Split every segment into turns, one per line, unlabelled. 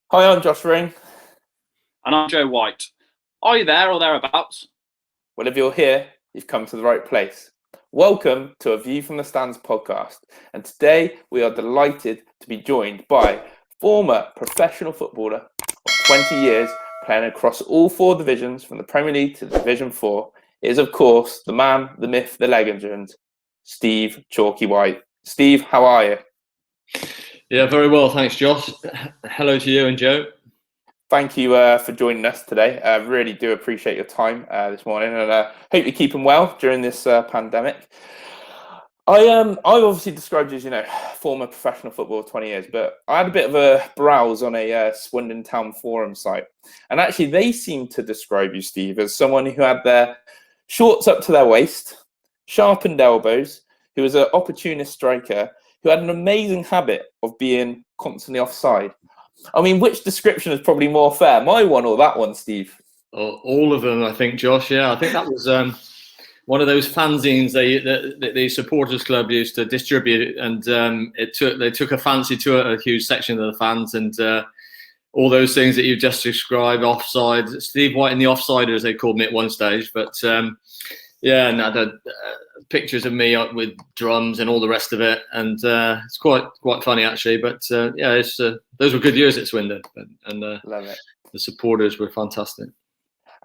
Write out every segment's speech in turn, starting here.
Hi, I'm Josh Ring.
And I'm Joe White. Are you there or thereabouts?
Well, if you're here, you've come to the right place. Welcome to A View from the Stands podcast. And today we are delighted to be joined by former professional footballer of 20 years, playing across all four divisions from the Premier League to Division 4. It is, of course, the man, the myth, the legend, Steve Chalky White. Steve, how are you?
Yeah, very well, thanks, Josh. Hello to you and Joe.
Thank you for joining us today. I really do appreciate your time this morning, and hope you're keeping well during this pandemic. I obviously described you as, former professional footballer 20 years, but I had a bit of a browse on a Swindon Town forum site, and actually they seem to describe you, Steve, as someone who had their shorts up to their waist, sharpened elbows, who was an opportunist striker, who had an amazing habit of being constantly offside. I mean, which description is probably more fair, my one or that one, Steve?
All of them, I think, Josh. Yeah, I think that was one of those fanzines the supporters club used to distribute, and they took a fancy to a huge section of the fans, and all those things that you've just described, offside, Steve White and the Offsiders, they called me at one stage, but yeah, and I had pictures of me with drums and all the rest of it, and it's quite funny actually. But yeah, those were good years at Swindon, and
Love it.
The supporters were fantastic.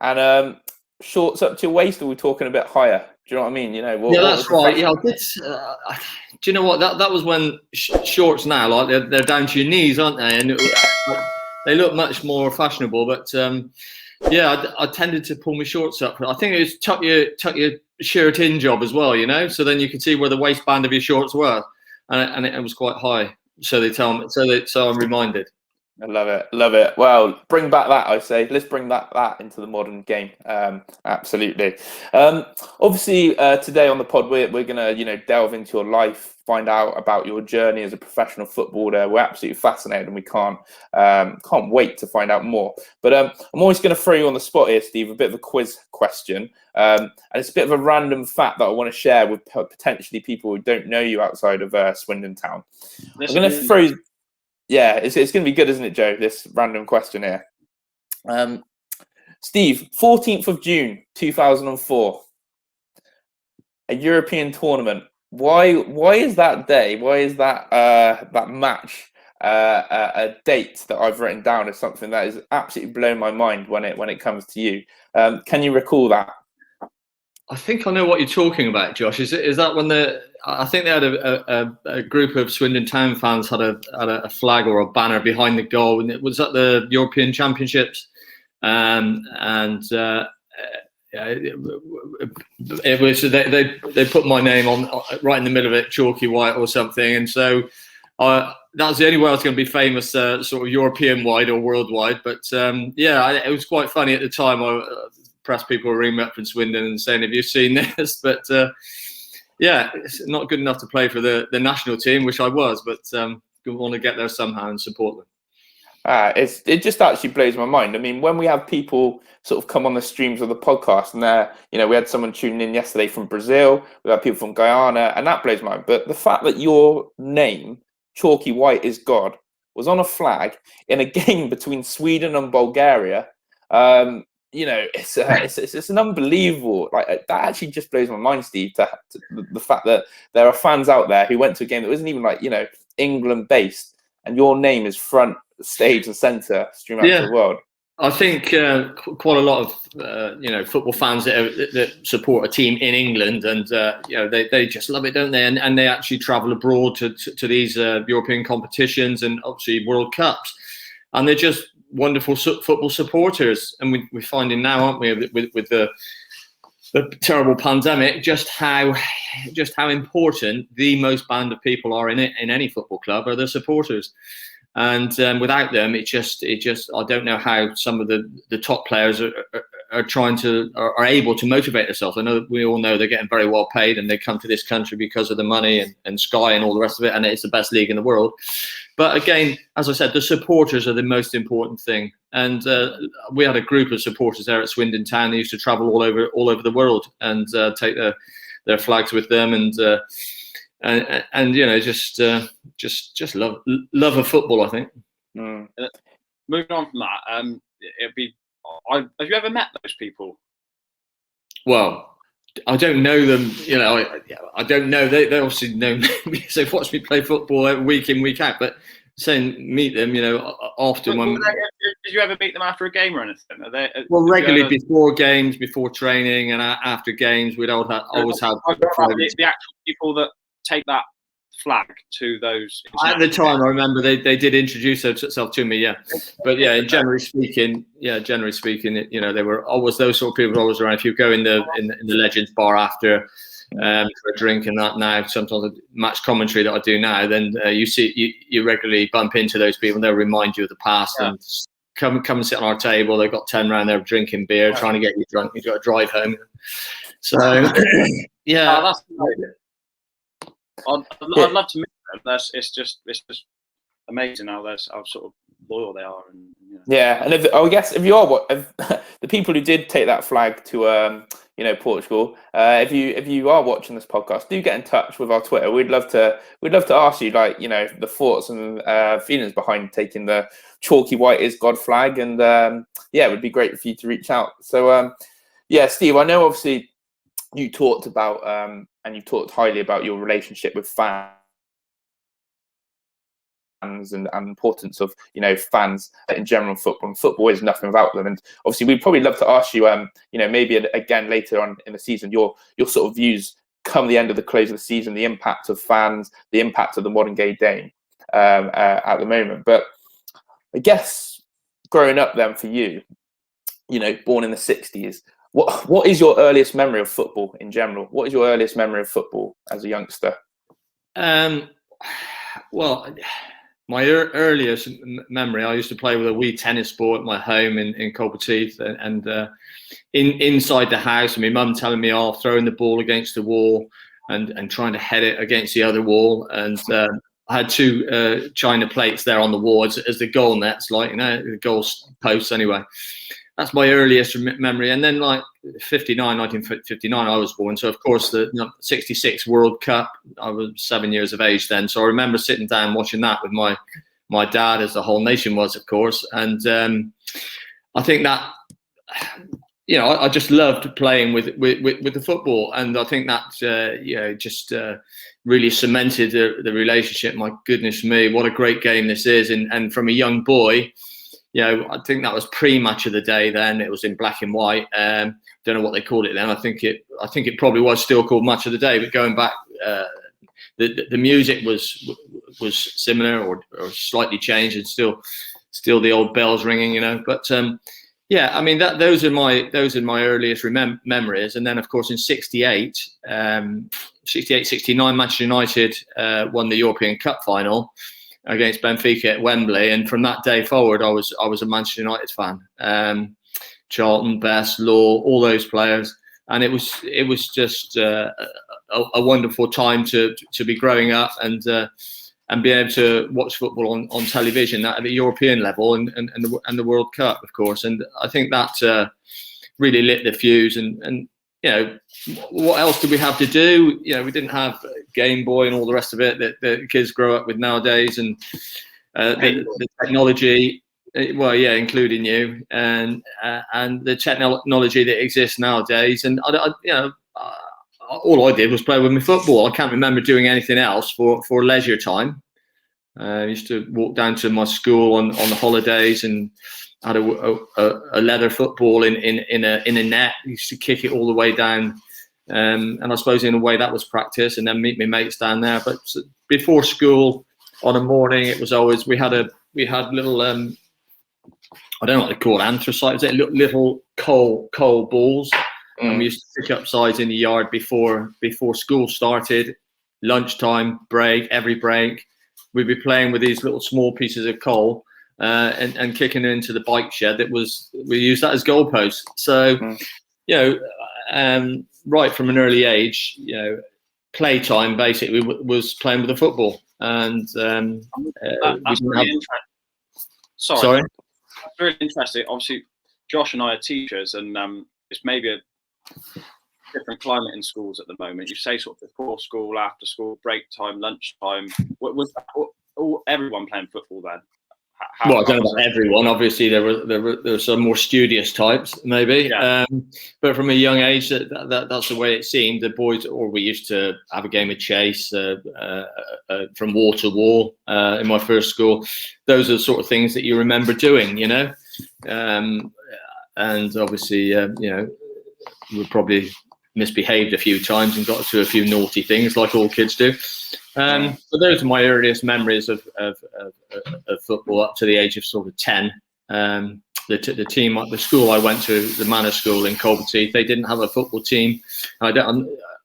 And shorts up to your waist, or are we talking a bit higher? Do you know what I mean?
Yeah, that's right. Yeah, do you know what? That was when shorts now, like they're down to your knees, aren't they? And they look much more fashionable, but. Yeah, I tended to pull my shorts up. I think it was tuck your shirt in job as well, so then you could see where the waistband of your shorts were, and it was quite high. So they tell me. So I'm reminded.
I love it. Well, bring back that, I say. Let's bring that into the modern game. Absolutely. Obviously, today on the pod, we're gonna delve into your life, find out about your journey as a professional footballer. We're absolutely fascinated, and we can't wait to find out more. But I'm always going to throw you on the spot here, Steve. A bit of a quiz question, and it's a bit of a random fact that I want to share with potentially people who don't know you outside of Swindon Town. I'm going to throw. Yeah, it's going to be good, isn't it, Joe? This random question here. Steve, 14th of June, 2004, a European tournament. Why is that day? Why is that that match a date that I've written down as something that is absolutely blown my mind when it comes to you? Can you recall that?
I think I know what you're talking about, Josh. Is that when I think they had a group of Swindon Town fans had a flag or a banner behind the goal, and it was at the European Championships, and it was they put my name on right in the middle of it, Chalky White or something, and so that was the only way I was going to be famous, sort of European wide or worldwide. But yeah, it was quite funny at the time. Press people were ringing me up from Swindon and saying, "Have you seen this?" But yeah, it's not good enough to play for the national team, which I was, but we want to get there somehow and support them.
It just actually blows my mind. I mean, when we have people sort of come on the streams of the podcast, and we had someone tuning in yesterday from Brazil, we had people from Guyana, and that blows my mind. But the fact that your name, Chalky White is God, was on a flag in a game between Sweden and Bulgaria, it's an unbelievable, that actually just blows my mind, Steve, to the fact that there are fans out there who went to a game that wasn't even England based, and your name is front stage and centre stream out to the world.
I think quite a lot of football fans that support a team in England, and they just love it, don't they? And they actually travel abroad to these European competitions and obviously World Cups, and they're just wonderful football supporters. And we're finding now, aren't we, with the terrible pandemic, just how important the most band of people are in any football club are the supporters. And without them, it just I don't know how some of the top players are able to motivate themselves. I know we all know they're getting very well paid, and they come to this country because of the money and Sky and all the rest of it, and it's the best league in the world. But again, as I said, the supporters are the most important thing. And we had a group of supporters there at Swindon Town. They used to travel all over the world and take their flags with them, and just love of football, I think.
moving on from that, it'd be. Have you ever met those people?
Well, I don't know them. I don't know. They obviously know me because they've watched me play football week in, week out. But saying meet them, often when.
Did you ever meet them after a game or anything?
Well, regularly before games, before training, and after games, we'd always have
the actual people that take that flag to those.
At the time, I remember they did introduce themselves to me, yeah. But yeah, generally speaking, they were always those sort of people always around. If you go in the Legends bar after for a drink and that now, sometimes the match commentary that I do now, then you regularly bump into those people and they'll remind you of the past and come and sit on our table. They've got 10 round there drinking beer, trying to get you drunk. You've got to drive home. So yeah.
Oh, that's great. I'd love to meet them. It's just amazing how sort of loyal they are.
Yeah, and I guess if you are the people who did take that flag to Portugal, if you are watching this podcast, do get in touch with our Twitter. We'd love to ask you the thoughts and feelings behind taking the Chalky White is God flag, and it would be great for you to reach out. So Steve, I know obviously you talked about and you talked highly about your relationship with fans and importance of fans in general football. And football is nothing without them. And obviously, we'd probably love to ask you, maybe again later on in the season, your sort of views come the end of the close of the season, the impact of fans, the impact of the modern day game at the moment. But I guess growing up then for you, born in the 60s. What is your earliest memory of football in general? What is your earliest memory of football as a youngster?
Well, my earliest memory, I used to play with a wee tennis ball at my home in Colberteeth, and inside the house, and my mum telling me off, throwing the ball against the wall and trying to head it against the other wall. And I had two china plates there on the wall as the goal nets, the goal posts anyway. That's my earliest memory. And then 1959, I was born. So, of course, the 66 World Cup, I was 7 years of age then. So I remember sitting down watching that with my dad, as the whole nation was, of course. And I think that, I just loved playing with the football. And I think that, just really cemented the relationship. My goodness me, what a great game this is. And from a young boy, I think that was pre-match of the day. Then it was in black and white. Don't know what they called it then. I think it probably was still called Match of the Day. But going back, the music was similar or slightly changed, and still the old bells ringing. But I mean those are my earliest memories. And then of course in 68, 69, Manchester United won the European Cup final against Benfica at Wembley, and from that day forward, I was a Manchester United fan. Charlton, Best, Law, all those players, and it was just a wonderful time to be growing up and being able to watch football on television at the European level and the World Cup, of course. And I think that really lit the fuse. And what else did we have to do? We didn't have Game Boy and all the rest of it that the kids grow up with nowadays, and the technology. Well, yeah, including you, and the technology that exists nowadays. And all I did was play with my football. I can't remember doing anything else for leisure time. I used to walk down to my school on the holidays and had a leather football in a net. I used to kick it all the way down, and I suppose in a way that was practice. And then meet my mates down there. But before school on a morning, it was always we had little I don't know what they call anthracite. Little coal balls, and we used to pick up sides in the yard before school started. Lunchtime break, every break, we'd be playing with these little small pieces of coal. And kicking it into the bike shed we used that as goalposts. So, right from an early age, playtime basically was playing with the football. And
that's really interesting. Sorry, that's really interesting. Obviously, Josh and I are teachers, and it's maybe a different climate in schools at the moment. You say sort of before school, after school, break time, lunchtime. Was everyone playing football then?
Well, I don't know about everyone. Obviously, there were some more studious types, maybe.
Yeah.
But from a young age, that's the way it seemed. The boys, or we used to have a game of chase from wall to wall in my first school. Those are the sort of things that you remember doing, you know. And obviously, we probably misbehaved a few times and got to a few naughty things, like all kids do. But those are my earliest memories of football up to the age of sort of 10. The team at the school I went to, the Manor School in Colbertseed, they didn't have a football team. One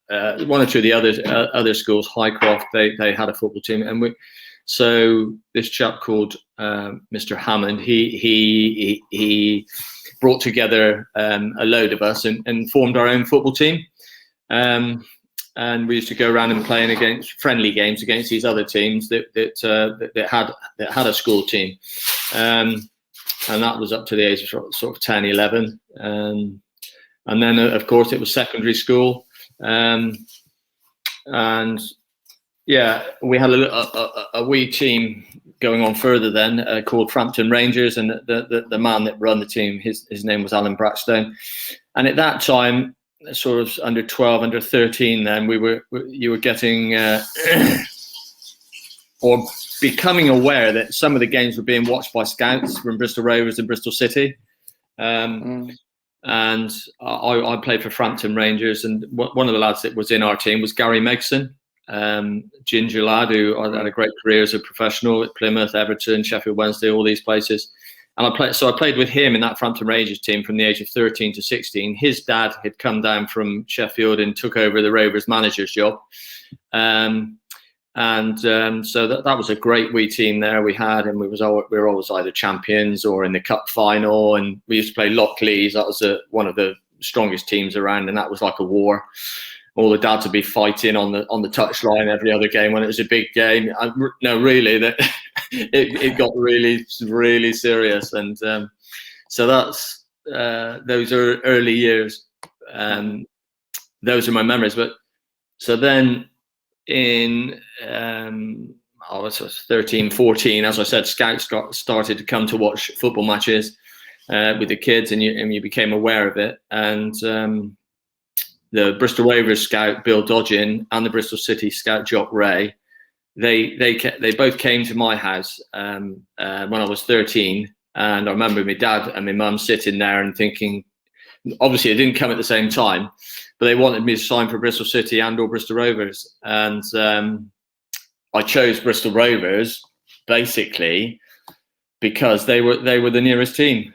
or two of the other schools, Highcroft, they had a football team, and so this chap called Mr. Hammond, he brought together a load of us and formed our own football team. And we used to go around and playing against friendly games against these other teams that had a school team. And that was up to the age of sort of 10, 11. And then, of course, it was secondary school. And yeah, we had a wee team going on further then called Frampton Rangers. And the man that run the team, his name was Alan Brackstone. And at that time, sort of under 12, under 13, then you were getting or becoming aware that some of the games were being watched by scouts from Bristol Rovers and Bristol City. And I played for Frampton Rangers, and one of the lads that was in our team was Gary Megson, ginger lad who had a great career as a professional at Plymouth, Everton, Sheffield Wednesday, all these places. And I played with him in that Frampton Rangers team from the age of 13 to 16. His dad had come down from Sheffield and took over the Rovers manager's job. So that was a great wee team there we had, and we were always either champions or in the cup final. And we used to play Leauge. That was one of the strongest teams around, and that was like a war. All the dads would be fighting on the touchline every other game when it was a big game. No, really, that it got really, really serious. And so that's those are early years. Those are my memories. But so then in I was 13, 14, as I said, scouts started to come to watch football matches with the kids, and you became aware of it. And the Bristol Rovers scout Bill Dodgin and the Bristol City scout Jock Ray, they both came to my house when I was 13, and I remember my dad and my mum sitting there and thinking, obviously it didn't come at the same time, but they wanted me to sign for Bristol City and or Bristol Rovers, and I chose Bristol Rovers basically because they were the nearest team.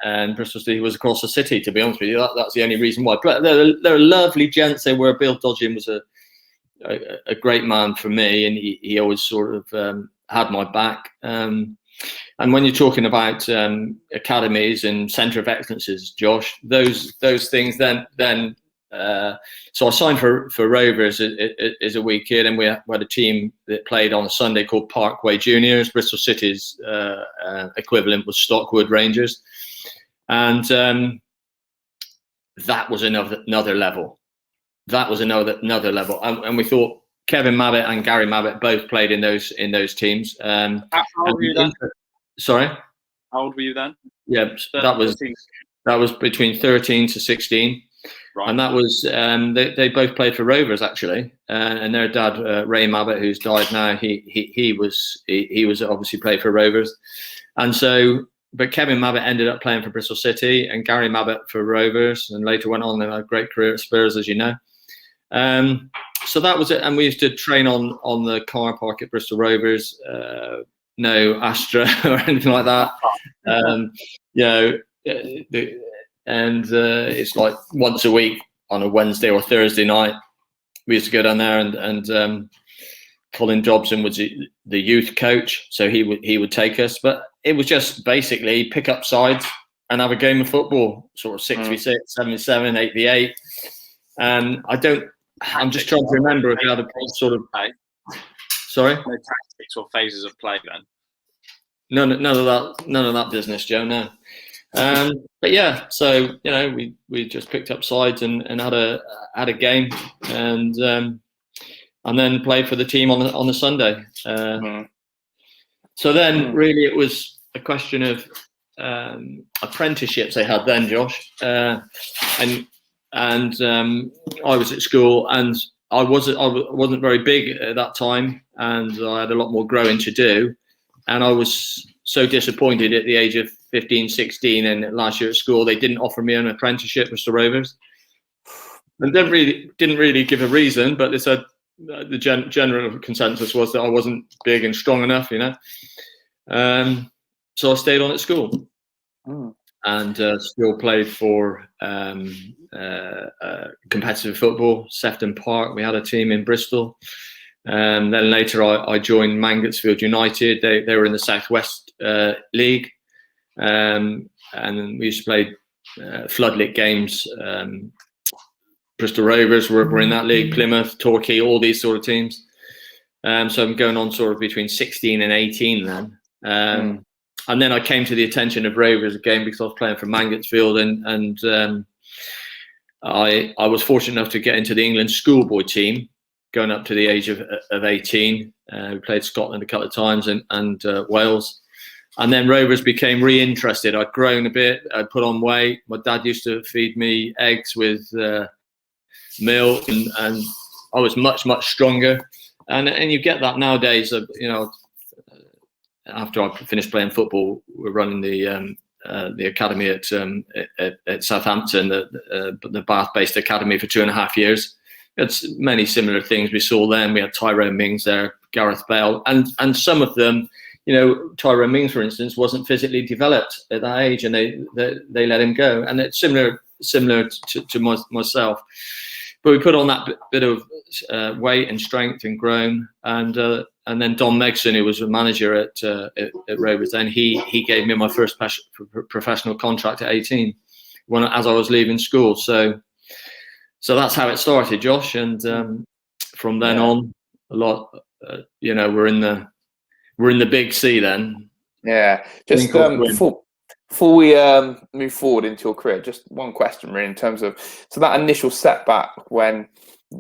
And Bristol City was across the city, to be honest with you. That's the only reason why. But they're lovely gents. They were. Bill Dodgin was a great man for me, and he always sort of had my back. And when you're talking about academies and centre of excellences, Josh, those things then so I signed for Rovers as a wee kid, and we had a team that played on a Sunday called Parkway Juniors. Bristol City's equivalent was Stockwood Rangers. And that was another level. That was another level. And we thought Kevin Mabbott and Gary Mabbott both played in those teams.
How old were you then?
Sorry?
How old were you then?
Yeah, that was between 13 to 16. Right. And that was they both played for Rovers actually, and their dad Ray Mabbott, who's died now, he was obviously played for Rovers, and so. But Kevin Mabbott ended up playing for Bristol City, and Gary Mabbott for Rovers, and later went on and had a great career at Spurs, as you know. So that was it. And we used to train on the car park at Bristol Rovers. No Astra or anything like that. It's like once a week on a Wednesday or Thursday night, we used to go down there, and Colin Dobson was the youth coach, so he would take us. But it was just basically pick up sides and have a game of football, sort of 6v6, 7v7, 8v8. And I'm just trying to remember if we had a sort of play. Sorry?
No tactics or phases of play then?
None of that business, Joe, no. But yeah, so, we just picked up sides and had a game, and then played for the team on the Sunday. So then really it was a question of apprenticeships they had then, Josh, and I was at school, and I wasn't very big at that time, and I had a lot more growing to do, and I was so disappointed at the age of 15, 16, and last year at school they didn't offer me an apprenticeship, Bristol Rovers, and didn't really give a reason, but they said the general consensus was that I wasn't big and strong enough, so I stayed on at school. And still played for competitive football, Sefton Park. We had a team in Bristol. Then later I joined Mangotsfield United. They were in the South West League. And we used to play floodlit games. Bristol Rovers were in that league, Plymouth, Torquay, all these sort of teams. So I'm going on sort of between 16 and 18 then. And then I came to the attention of Rovers again because I was playing for Mangotsfield, and I was fortunate enough to get into the England schoolboy team, going up to the age of 18. We played Scotland a couple of times and Wales. And then Rovers became re-interested. I'd grown a bit, I'd put on weight. My dad used to feed me eggs with milk, and I was much, much stronger. And you get that nowadays, after I finished playing football, we're running the academy at Southampton, the Bath-based academy for 2.5 years. It's many similar things we saw then. We had Tyrone Mings there, Gareth Bale, and some of them, Tyrone Mings, for instance, wasn't physically developed at that age, and they let him go. And it's similar to myself. But we put on that bit of weight and strength and grown, and then Don Megson, who was a manager at Rovers, then he gave me my first professional contract at 18, as I was leaving school. So that's how it started, Josh. And from then on, a lot, we're in the big C then.
Yeah. Just before we move forward into your career, just one question really in terms of, so that initial setback when,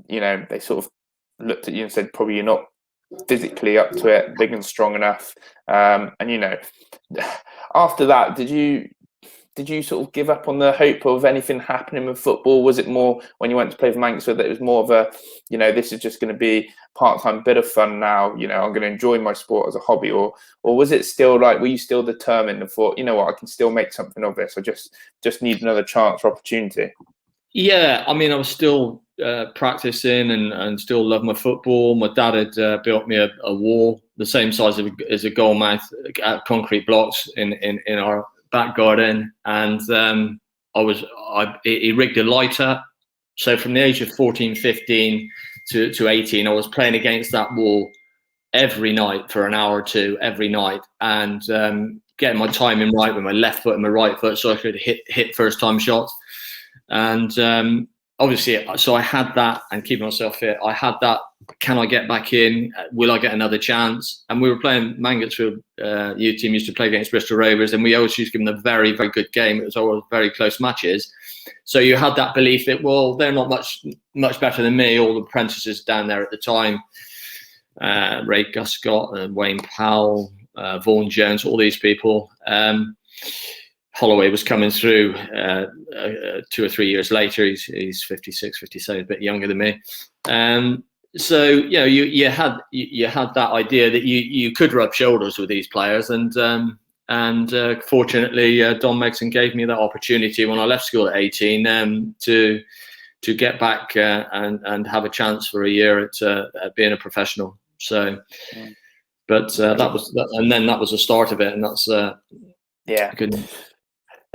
they sort of looked at you and said, probably you're not physically up to it, big and strong enough. And, after that, did you sort of give up on the hope of anything happening with football? Was it more when you went to play for Manchester that it was more of a, this is just going to be part-time bit of fun now, I'm going to enjoy my sport as a hobby, or was it still like, were you still determined and thought, I can still make something of this, I just need another chance or opportunity?
Yeah, I was still practicing and still love my football. My dad had built me a wall the same size as a goal mouth, concrete blocks in our back garden, and he rigged a light up. So from the age of 14, 15 to 18, I was playing against that wall every night for an hour or two every night, and getting my timing right with my left foot and my right foot so I could hit first time shots. And obviously, so I had that, and keeping myself fit, I had that. Can I get back in? Will I get another chance? And we were playing Mangotsfield youth team, used to play against Bristol Rovers, and we always used to give them a very, very good game. It was always very close matches. So you had that belief that, well, they're not much better than me. All the apprentices down there at the time, Ray Guscott and Wayne Powell, Vaughan Jones, all these people. Holloway was coming through 2 or 3 years later. He's 56, 57, a bit younger than me. So you had that idea that you could rub shoulders with these players, and fortunately Don Megson gave me that opportunity when I left school at 18 to get back and have a chance for a year at being a professional. So, but that was the start of it, and that's good.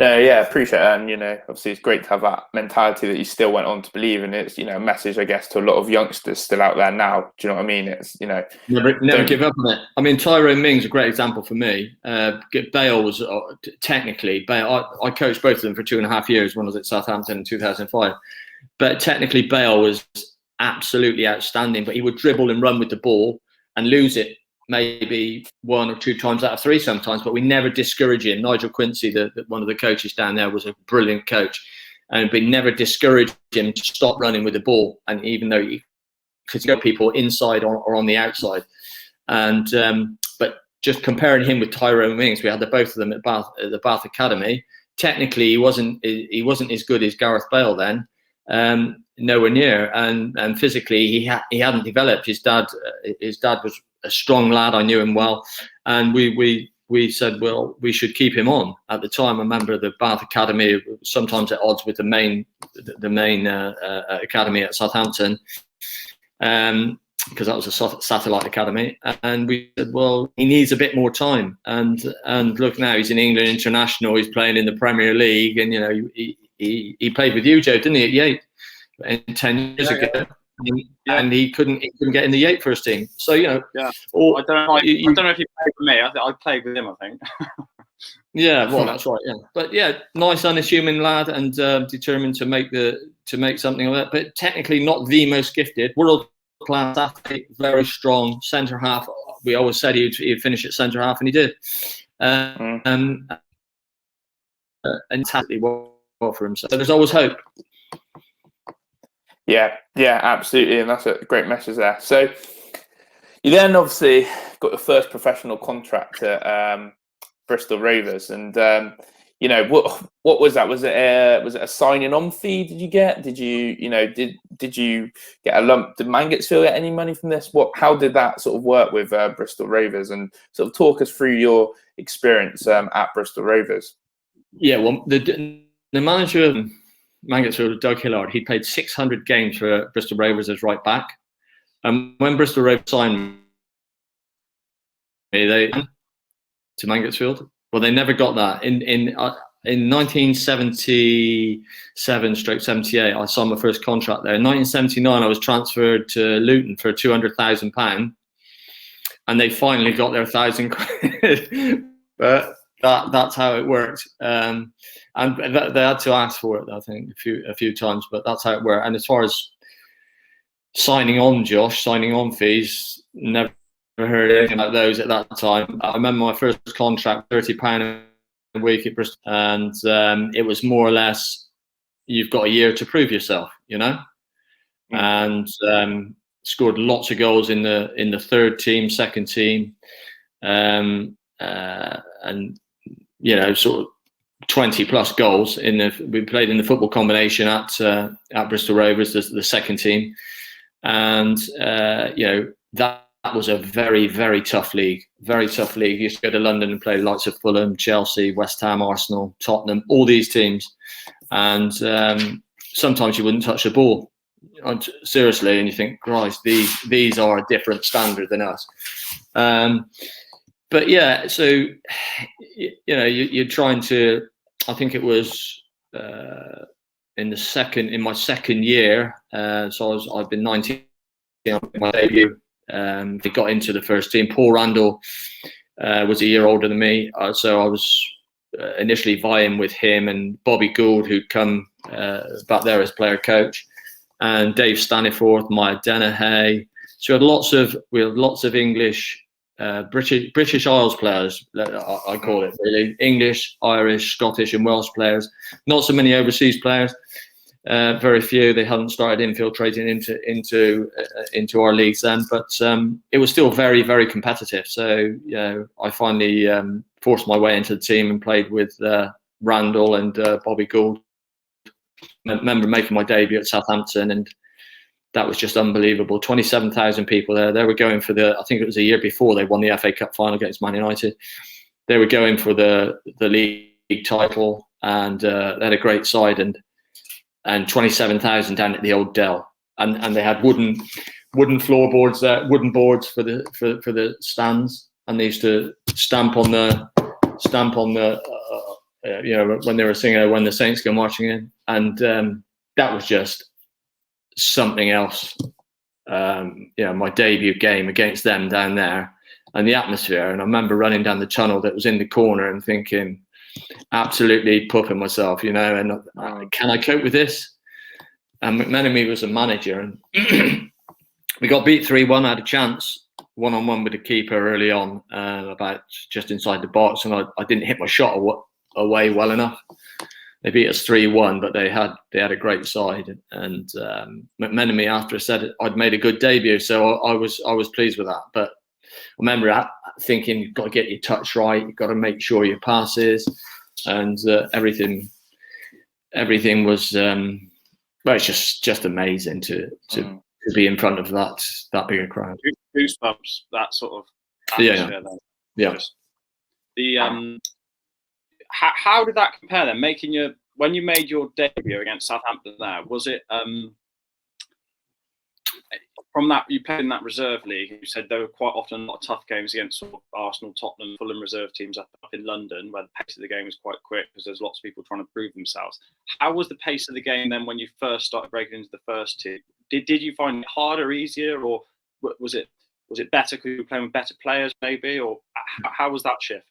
Yeah, appreciate it. And, obviously it's great to have that mentality that you still went on to believe in. It's, a message, I guess, to a lot of youngsters still out there now. Do you know what I mean? It's,
never give up on it. Tyrone Mings is a great example for me. Bale was technically, I coached both of them for 2.5 years when I was at Southampton in 2005. But technically Bale was absolutely outstanding, but he would dribble and run with the ball and lose it maybe 1 or 2 times out of 3 sometimes, but we never discourage him. Nigel Quincy, one of the coaches down there, was a brilliant coach, and we never discouraged him to stop running with the ball. And even though he could go people inside or on the outside, and but just comparing him with Tyrone Mings, we had both of them at the Bath Academy. Technically, he wasn't as good as Gareth Bale then, nowhere near, and physically he hadn't developed. His dad was a strong lad. I knew him well, and we said, well, we should keep him on. At the time, I remember the Bath Academy sometimes at odds with the main academy at Southampton, because that was a satellite academy. And we said, well, he needs a bit more time. And look, now he's in England international. He's playing in the Premier League, and he played with you, Joe, didn't he, at Yate 10 years ago? And he couldn't get in the Yate first team. So I don't know if he played for me. I played with him, I think. Yeah, well, that's right. Yeah, but yeah, nice, unassuming lad, and determined to make something of it. But technically, not the most gifted. World-class athlete, very strong centre half. We always said he'd finish at centre half, and he did. And tactically well for himself. So there's always hope.
Yeah, absolutely, and that's a great message there. So you then obviously got your first professional contract at Bristol Rovers, and what was that? Was it a signing on fee? Did you get? Did you did you get a lump? Did Mangotsfield get any money from this? How did that sort of work with Bristol Rovers, and sort of talk us through your experience at Bristol Rovers? Yeah,
well, the manager of Mangotsfield, Doug Hillard, he played 600 games for Bristol Rovers as right back. And when Bristol Rovers signed me to Mangotsfield, well, they never got that. In 1977/78, I signed my first contract there. In 1979, I was transferred to Luton for £200,000, and they finally got their £1,000. But that's how it worked. And they had to ask for it, I think, a few times, but that's how it worked. And as far as signing on fees, never heard anything about those at that time. I remember my first contract, £30 a week at Bristol, and it was more or less, you've got a year to prove yourself, and scored lots of goals in the third team, second team, and sort of 20 plus goals we played in the football combination at Bristol Rovers, the second team, and that was a very, very tough league. Very tough league. You used to go to London and play the likes of Fulham, Chelsea, West Ham, Arsenal, Tottenham, all these teams, and sometimes you wouldn't touch the ball, seriously, and you think, Christ, these are a different standard than us. But yeah, so you're trying to. I think it was in my second year. So I've been 19 on my debut. They got into the first team. Paul Randall was a year older than me, so I was initially vying with him and Bobby Gould, who'd come back there as player coach, and Dave Staniforth, Maya Dennehy. So we had lots of English. British Isles players, I call it, really. English, Irish, Scottish and Welsh players. Not so many overseas players. Very few. They hadn't started infiltrating into our leagues then, but it was still very, very competitive. So I finally forced my way into the team and played with Randall and Bobby Gould. I remember making my debut at Southampton, and that was just unbelievable. 27,000 people there. They were going for I think it was a year before they won the FA Cup final against Man United. They were going for the league title, and they had a great side, and 27,000 down at the old Dell, and they had wooden floorboards there, wooden boards for the stands, and they used to stamp on the when they were singing "When the Saints Go Marching In," and that was just something else. My debut game against them down there, and the atmosphere. And I remember running down the tunnel that was in the corner and thinking, absolutely pooping myself, and can I cope with this? And McMenemy was a manager, and we got beat 3-1. I had a chance one-on-one with the keeper early on, about just inside the box, and I didn't hit my shot away well enough. They beat us 3-1, but they had a great side, and McMenemy after said I'd made a good debut, so I was pleased with that. But remember thinking you've got to get your touch right, you've got to make sure your passes, and everything was well, it's just amazing to be in front of that bigger crowd.
Goosebumps, that sort of atmosphere.
Yeah.
How did that compare then? When you made your debut against Southampton, was it from that you played in that reserve league? You said there were quite often a lot of tough games against sort of Arsenal, Tottenham, Fulham reserve teams up in London, where the pace of the game was quite quick because there's lots of people trying to prove themselves. How was the pace of the game then when you first started breaking into the first team? Did you find it harder, easier, or was it better because you were playing with better players maybe, or how was that shift?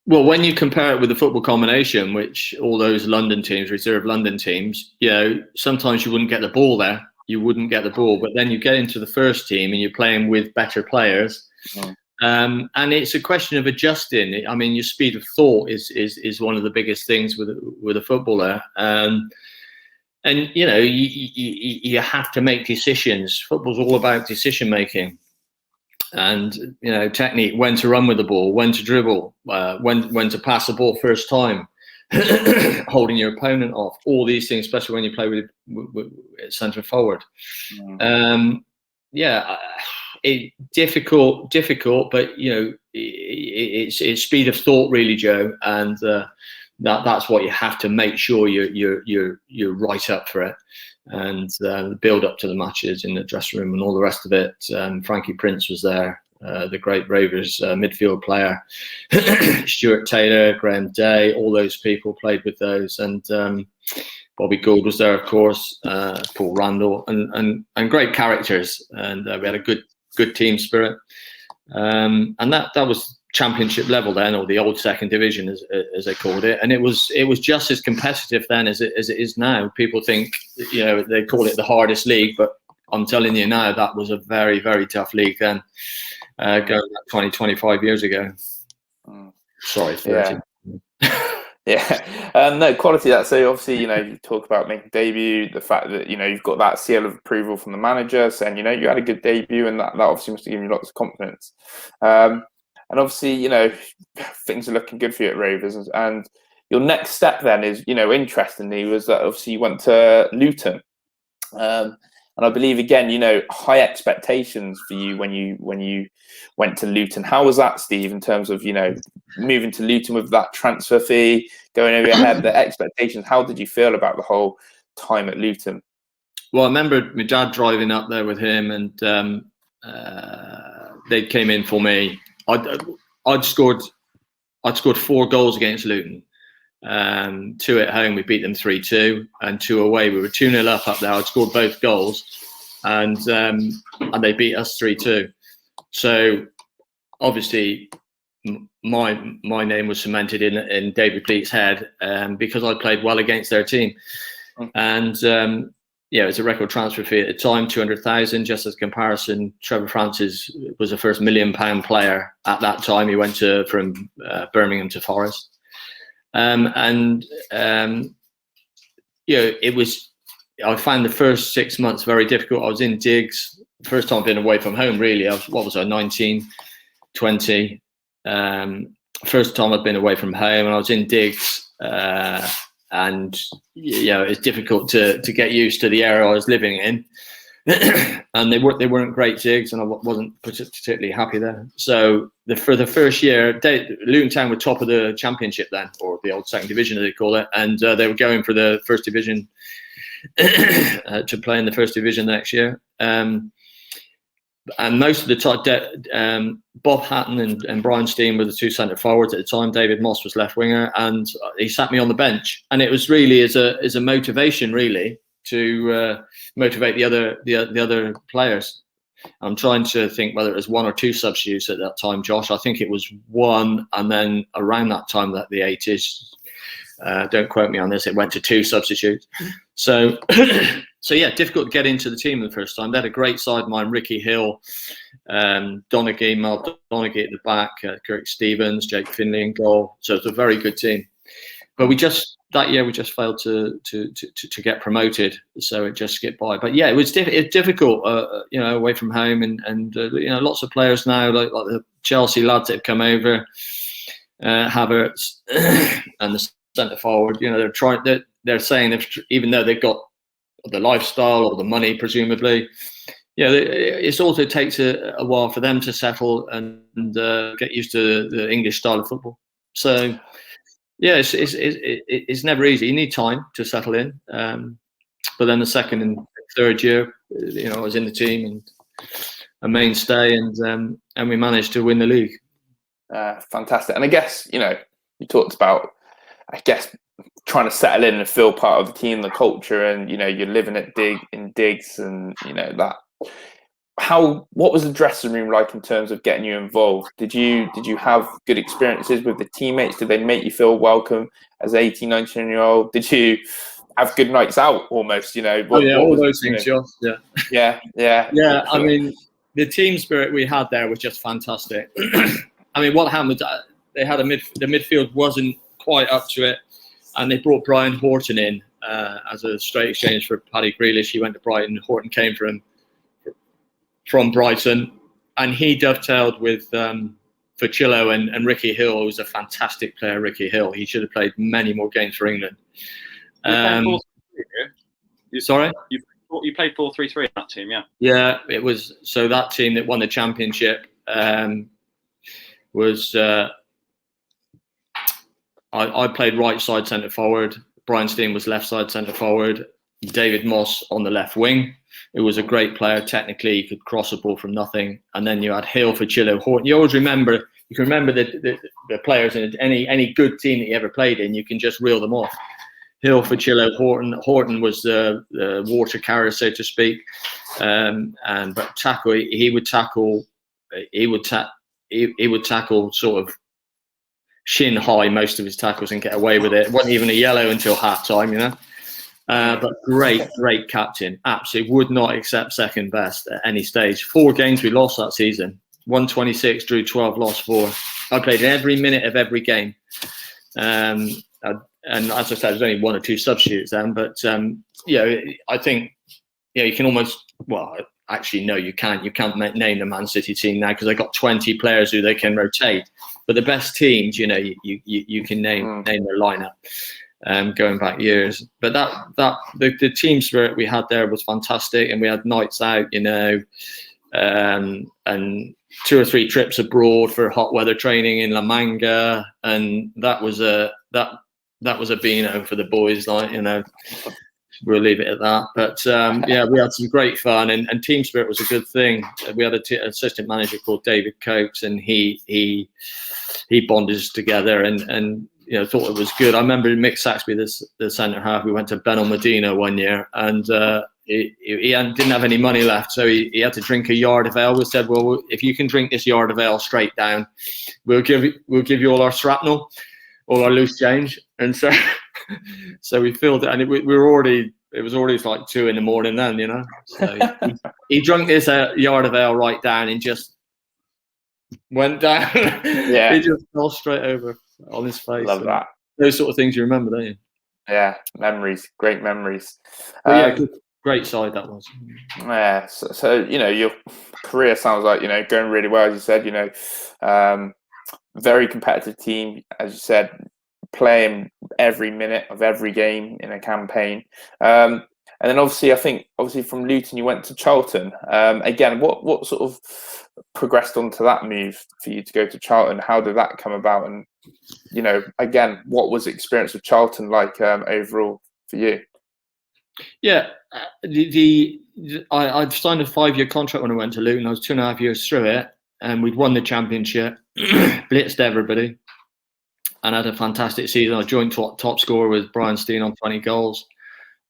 Well, when you compare it with the football combination, which all those London teams, reserve London teams, sometimes you wouldn't get the ball there. You wouldn't get the ball, but then you get into the first team and you're playing with better players, and it's a question of adjusting. I mean, your speed of thought is one of the biggest things with a footballer, and you have to make decisions. Football's all about decision making. And technique, when to run with the ball, when to dribble, when to pass the ball first time, holding your opponent off, all these things, especially when you play with centre forward. Difficult, but it's speed of thought really, Joe, and that's what you have to make sure you're right up for it. And the build up to the matches in the dressing room and all the rest of it. Frankie Prince was there, the great Rovers midfield player. Stuart Taylor, Graham Day, all those people played with those. And Bobby Gould was there, of course, Paul Randall, and great characters. And we had a good team spirit. And that was Championship level then, or the old second division as they called it, and it was just as competitive then as it is now. People think they call it the hardest league, but I'm telling you now that was a very, very tough league then, going back 25 years ago. Sorry, 30.
No, quality that. So obviously, you talk about making debut, the fact that you've got that seal of approval from the manager saying you had a good debut, and that obviously must have given you lots of confidence. And obviously, things are looking good for you at Rovers. And your next step then is, interestingly, was that obviously you went to Luton. And I believe, again, high expectations for you when you went to Luton. How was that, Steve, in terms of, moving to Luton with that transfer fee, going over your head, the expectations? How did you feel about the whole time at Luton?
Well, I remember my dad driving up there with him, and they came in for me. I'd scored 4 goals against Luton. 2 at home, we beat them 3-2, and 2 away. We were 2-0 up there. I'd scored both goals, and they beat us 3-2. So obviously, my name was cemented in David Pleat's head because I played well against their team, and. It's a record transfer fee at the time, 200,000. Just as comparison, Trevor Francis was the first £1 million player at that time. He went from Birmingham to Forest, it was. I found the first 6 months very difficult. I was in digs. First time being away from home, really. I was 19, 20. First time I'd been away from home, and I was in digs. And it's difficult to get used to the area I was living in, and they weren't great digs, and I wasn't particularly happy there. So for the first year, Luton Town were top of the Championship then, or the old second division as they call it, and they were going for the first division to play in the first division the next year. And most of the time, Bob Hatton and Brian Steen were the 2 centre forwards at the time. David Moss was left winger, and he sat me on the bench. And it was really as a motivation, really, to motivate the other players. I'm trying to think whether it was 1 or 2 substitutes at that time, Josh. I think it was 1, and then around that time, that the 80s. Don't quote me on this. It went to 2 substitutes. So. So difficult to get into the team the first time. They had a great side of mine: Ricky Hill, Donaghy, Mal Donaghy at the back, Kirk Stevens, Jake Finley in goal. So it's a very good team. But that year we just failed to get promoted, so it just skipped by. But it was difficult, away from home, and lots of players now, like the Chelsea lads that have come over, Havertz and the centre forward. You know, they're saying even though they've got the lifestyle or the money, presumably, you know, it also takes a while for them to settle and get used to the English style of football. So, yeah, it's never easy. You need time to settle in. But then the second and third year, you know, I was in the team and a mainstay, and we managed to win the league.
Fantastic. And I guess, you know, you talked about, I guess, trying to settle in and feel part of the team, the culture, and, you know, you're living at digs and, you know, that. What was the dressing room like in terms of getting you involved? Did you have good experiences with the teammates? Did they make you feel welcome as 18, 19-year-old? Did you have good nights out almost, you know?
All those things, Josh. Yeah.
Yeah.
I mean, the team spirit we had there was just fantastic. I mean, what happened? They had the midfield wasn't quite up to it, and they brought Brian Horton in as a straight exchange for Paddy Grealish. He went to Brighton. Horton came from Brighton, and he dovetailed with Fuchillo and Ricky Hill, who was a fantastic player. Ricky Hill, he should have played many more games for England. Sorry?
You played 4-3-3 in that team, yeah?
Yeah, it was. So that team that won the championship was. I played right side centre forward. Brian Steen was left side centre forward. David Moss on the left wing. It was a great player. Technically, he could cross a ball from nothing. And then you had Hill, Fuchillo, Horton. You always remember. You can remember the players in any good team that you ever played in. You can just reel them off. Hill, Fuchillo, Horton. Horton was the water carrier, so to speak. But tackle, he would tackle sort of shin high most of his tackles and get away with it. It wasn't even a yellow until half time, you know. But great captain. Absolutely would not accept second best at any stage. 4 games we lost that season. 126, drew 12, lost 4. I played every minute of every game. And as I said, there's only 1 or 2 substitutes then. But, you know, I think, you know, you can almost, well, actually, no, you can't. You can't name the Man City team now because they've got 20 players who they can rotate. But the best teams, you know, you can name their lineup. Going back years, but the team spirit we had there was fantastic, and we had nights out, you know, and 2 or 3 trips abroad for hot weather training in La Manga, and that was a beano for the boys, like, you know. We'll leave it at that. But yeah, we had some great fun, and team spirit was a good thing. We had an assistant manager called David Coates, and he bonded us together, and you know, thought it was good. I remember Mick Saxby, the centre half. We went to Ben Medina one year, and he didn't have any money left, so he had to drink a yard of ale. We said, well, if you can drink this yard of ale straight down, we'll give you all our shrapnel, all our loose change. And so we filled it, and it was already like 2 a.m. then, you know. So he drank this yard of ale right down and just went down.
Yeah,
he just fell straight over on his face.
Love that.
Those sort of things you remember, don't you?
Yeah, memories, great memories.
Yeah, great side that was.
Yeah, so you know, your career sounds like, you know, going really well, as you said. You know, very competitive team, as you said, playing every minute of every game in a campaign. And then obviously, I think from Luton you went to Charlton. Again, what sort of progressed onto that move for you to go to Charlton? How did that come about? And, you know, again, what was the experience with Charlton like overall for you? Yeah,
I'd signed a 5-year contract when I went to Luton. I was 2.5 years through it, and we'd won the championship, blitzed everybody, and had a fantastic season. I joined top scorer with Brian Steen on 20 goals.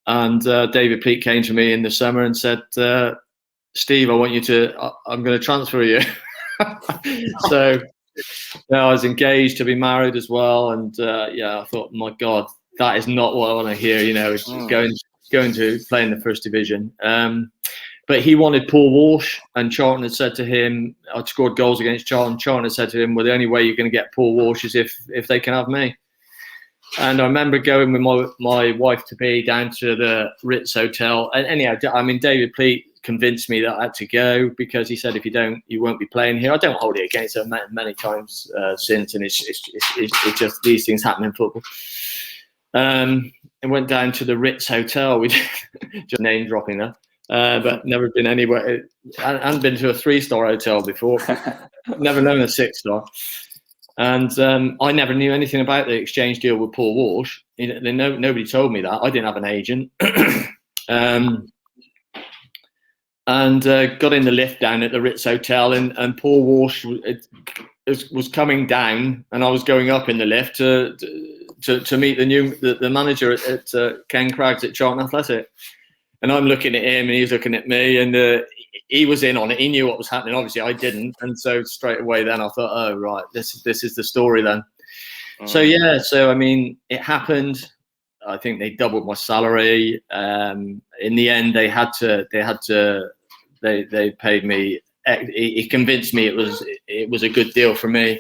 And David Pleat came to me in the summer and said, Steve, I'm going to transfer you. So I was engaged to be married as well. And I thought, my God, that is not what I want to hear, you know, it's going to play in the first division. But he wanted Paul Walsh, and Charlton had said to him, I'd scored goals against Charlton. Charlton had said to him, well, the only way you're going to get Paul Walsh is if they can have me. And I remember going with my wife to be down to the Ritz Hotel. And anyhow, I mean, David Pleat convinced me that I had to go, because he said, if you don't, you won't be playing here. I don't hold it against him many times since, and it's just these things happen in football. And went down to the Ritz Hotel. We just name dropping that, but never been anywhere. I hadn't been to a 3-star hotel before. Never known a 6-star. And I never knew anything about the exchange deal with Paul Walsh. Nobody told me that. I didn't have an agent. And got in the lift down at the Ritz Hotel, and Paul Walsh was coming down, and I was going up in the lift to meet the manager at Ken Craggs at Charlton Athletic. And I'm looking at him, and he's looking at me, and he was in on it. He knew what was happening. Obviously, I didn't. And so straight away then I thought, oh, right, this is the story then. So, yeah, I mean, it happened. I think they doubled my salary. In the end, they paid me. He convinced me it was a good deal for me,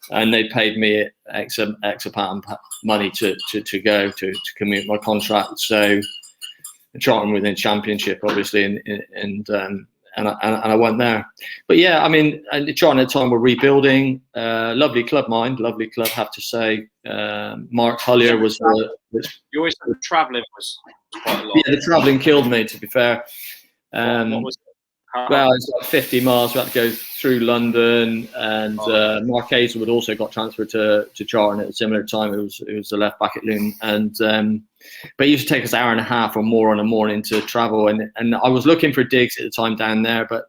and they paid me X amount of money to go to commute my contract. So Charlton within Championship, obviously, and I went there. But yeah, I mean, Charlton at the time were rebuilding. Lovely club, lovely club, have to say. Mark Hullier was.
You always said the travelling was quite a lot.
Yeah, the travelling killed me, to be fair.
What was it?
Well, it's like 50 miles. We had to go through London, and Mark Hazelwood also got transferred to Charlton at a similar time. It was the left back at Luton, and but it used to take us an hour and a half or more on a morning to travel. And I was looking for digs at the time down there, but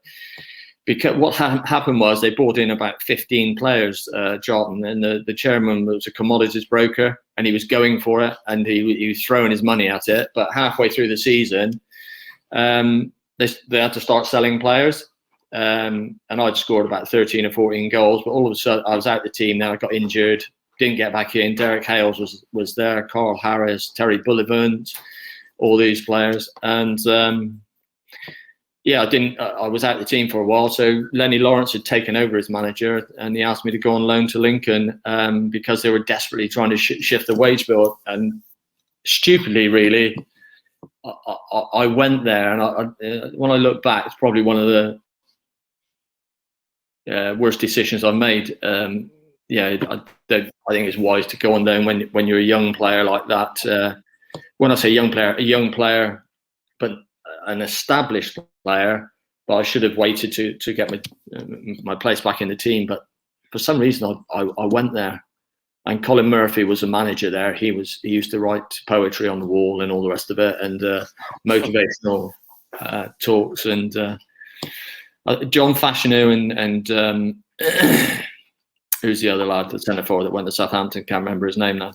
because what happened was they brought in about 15 players, Charlton, and the chairman was a commodities broker, and he was going for it, and he was throwing his money at it. But halfway through the season, they had to start selling players, and I'd scored about 13 or 14 goals. But all of a sudden, I was out the team. Now I got injured, didn't get back in. Derek Hales was there, Carl Harris, Terry Bullivant, all these players, and yeah, I was out the team for a while. So Lenny Lawrence had taken over as manager, and he asked me to go on loan to Lincoln because they were desperately trying to shift the wage bill. And stupidly, really, I went there, and when I look back, it's probably one of the worst decisions I've made. Yeah, I think it's wise to go on loan when you're a young player like that. When I say a young player, but an established player. But I should have waited to get my place back in the team. But for some reason, I went there. And Colin Murphy was a manager there. He used to write poetry on the wall and all the rest of it, and motivational talks. And John Fashanu and who's the other lad, the centre forward that went to Southampton? Can't remember his name now.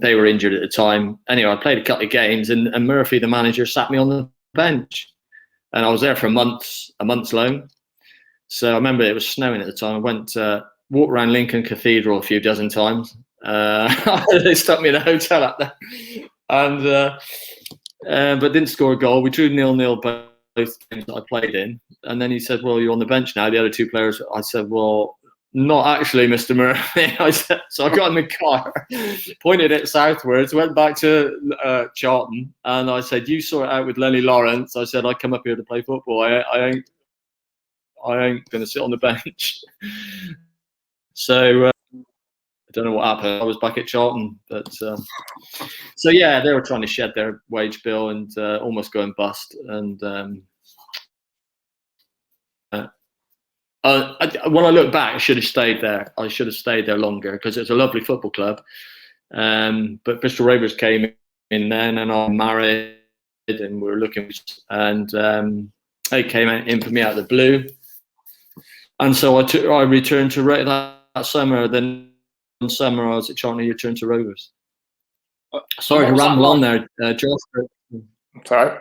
They were injured at the time. Anyway, I played a couple of games, and Murphy, the manager, sat me on the bench, and I was there for a month's loan. So I remember it was snowing at the time. I went. Walked around Lincoln Cathedral a few dozen times. They stuck me in a hotel up there, and but didn't score a goal. We drew 0-0 both games that I played in. And then he said, "Well, you're on the bench now." The other two players. I said, "Well, not actually, Mr. Murphy." I said, so I got in the car, pointed it southwards, went back to Charlton, and I said, "You sort it out with Lenny Lawrence." I said, "I come up here to play football. I ain't going to sit on the bench." So I don't know what happened. I was back at Charlton, but so yeah, they were trying to shed their wage bill and almost going bust. And when I look back, I should have stayed there. I should have stayed there longer because it's a lovely football club. But Bristol Rovers came in then, and I'm married, and we were looking, and they came in for me out of the blue, and so I returned to that summer. Then in summer I was at Charlton. You returned to Rovers. Sorry to ramble on there, Josh.
Sorry.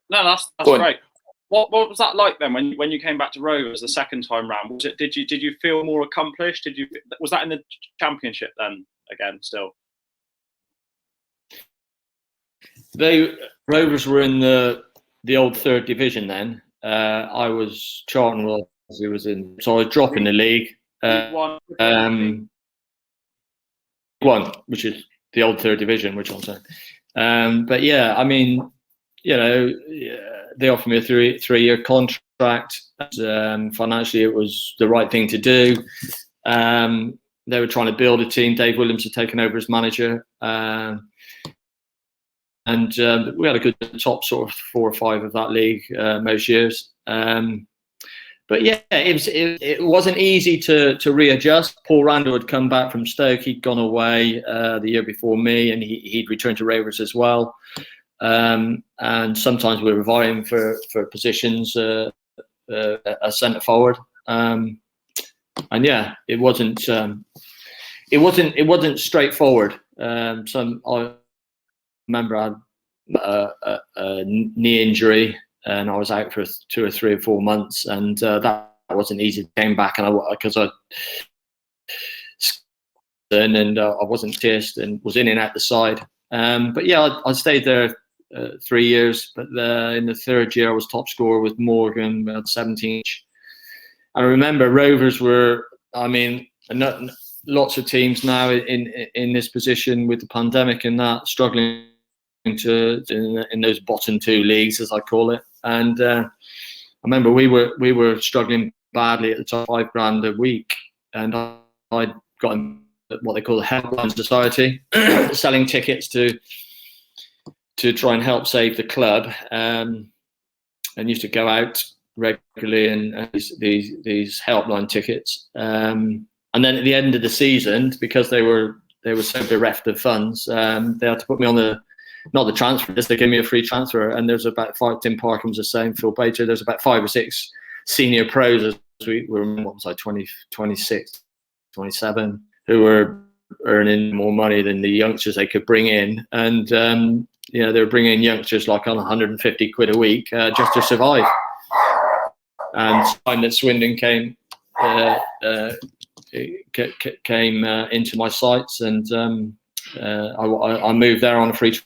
No, that's great. What was that like then when you came back to Rovers the second time round? Was it did you feel more accomplished? Was that in the Championship then again still?
Rovers were in the old third division then. Charlton was in, so I was dropping the league. One, which is the old third division, which I'm saying. But yeah, I mean, they offered me a three-year contract. Financially, it was the right thing to do. They were trying to build a team. Dave Williams had taken over as manager. And we had a good top sort of 4 or 5 of that league most years. But yeah, it wasn't easy to readjust. Paul Randall had come back from Stoke. He'd gone away the year before me, and he'd returned to Rovers as well. And sometimes we were vying for positions as centre forward. And yeah, it wasn't straightforward. I remember I had a knee injury, and I was out for 2 or 3 or 4 months, and that wasn't easy. Came back, and I wasn't test and was in and out the side. But yeah, I stayed there 3 years. But in the 3rd year, I was top scorer with Morgan, about 17 each. I remember Rovers were, lots of teams now in this position with the pandemic and that, struggling in those bottom 2 leagues, as I call it. And I remember we were struggling badly at the top, £5,000 a week, and I'd got in what they call the Helpline Society, selling tickets to try and help save the club, and used to go out regularly and these helpline tickets. And then at the end of the season, because they were so bereft of funds, they had to put me on not the transfer list. They gave me a free transfer, and there's about 5. Tim Parkin was the same, Phil Baker. There's about 5 or 6 senior pros, as we were, what was I, 26, 27, who were earning more money than the youngsters they could bring in, and they were bringing in youngsters like on 150 quid a week just to survive. And the time that Swindon came into my sights, and I moved there on a free.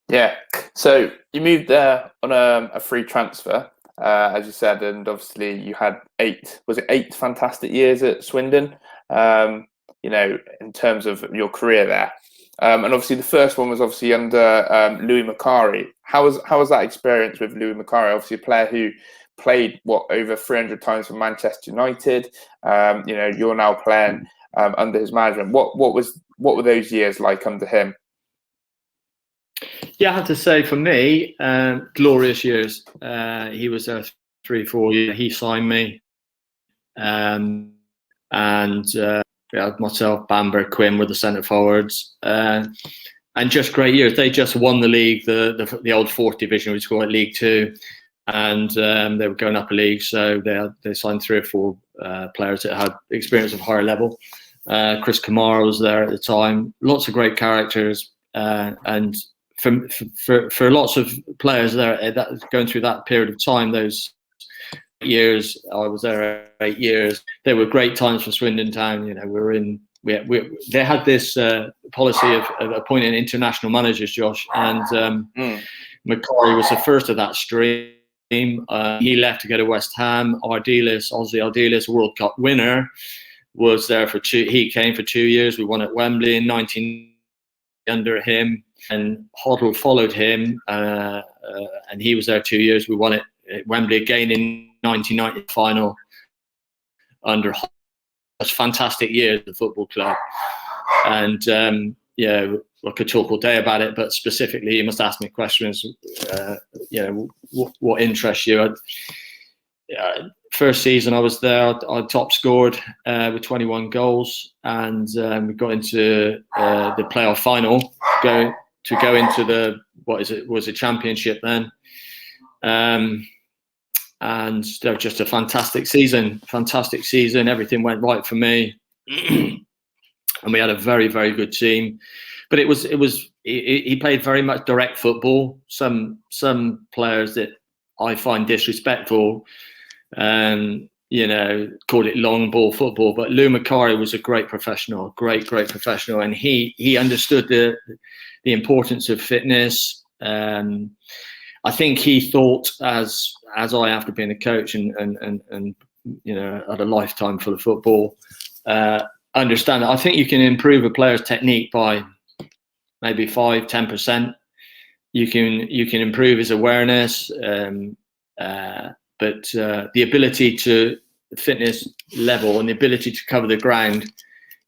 Yeah, so you moved there on a free transfer, as you said, and obviously you had 8 fantastic years at Swindon, in terms of your career there. And obviously the first one was obviously under Louis Macari. How was that experience with Louis Macari? Obviously a player who played over 300 times for Manchester United. You're now playing under his management. What were those years like under him?
Yeah, I have to say, for me, glorious years. He was there 3-4 years. He signed me, and myself, Bamber, Quinn were the centre forwards, and just great years. They just won the league, the old 4th division, we call it League 2, and they were going up a league, so they signed 3 or 4 players that had experience of higher level. Chris Kamara was there at the time. Lots of great characters, and for lots of players there going through that period of time, those years, I was there 8 years. They were great times for Swindon Town. They had this policy of appointing international managers, Josh, and Macari was the first of that stream. He left to go to West Ham. Ozzy Ardiles, World Cup winner, was there for 2. He came for 2 years. We won at Wembley in 19 under him, and Hoddle followed him, and he was there 2 years. We won it at Wembley again in 1990 final under Hoddle. That's fantastic years at the football club, and I could talk all day about it, but specifically you must ask me questions. What interests you? First season I was there, I top scored with 21 goals, and we got into the playoff final, go into the was a championship then, and they were just a fantastic season. Everything went right for me, and we had a very, very good team. But he played very much direct football. Some players that I find disrespectful, called it long ball football. But Lou Macari was a great professional, great professional, and he understood the importance of fitness. I think he thought, as I, after being a coach and had a lifetime full of football, understand that I think you can improve a player's technique by maybe 5-10%. You can improve his awareness, but the ability to fitness level and the ability to cover the ground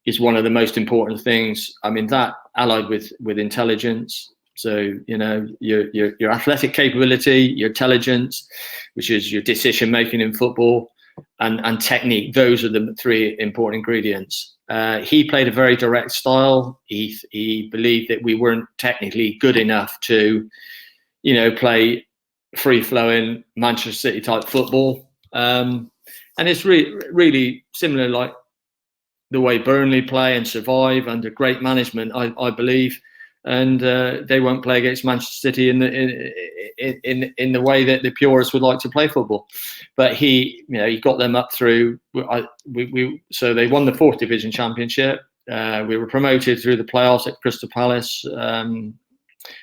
is one of the most important things. I mean, that allied with intelligence. So, you know, your athletic capability, your intelligence, which is your decision making in football, and technique. Those are the three important ingredients. He played a very direct style. He believed that we weren't technically good enough to, you know, play free-flowing Manchester City type football. And it's really similar, like the way Burnley play and survive under great management, I believe. And they won't play against Manchester City in the way that the purists would like to play football. But he got them up through. So they won the 4th Division Championship. We were promoted through the playoffs at Crystal Palace.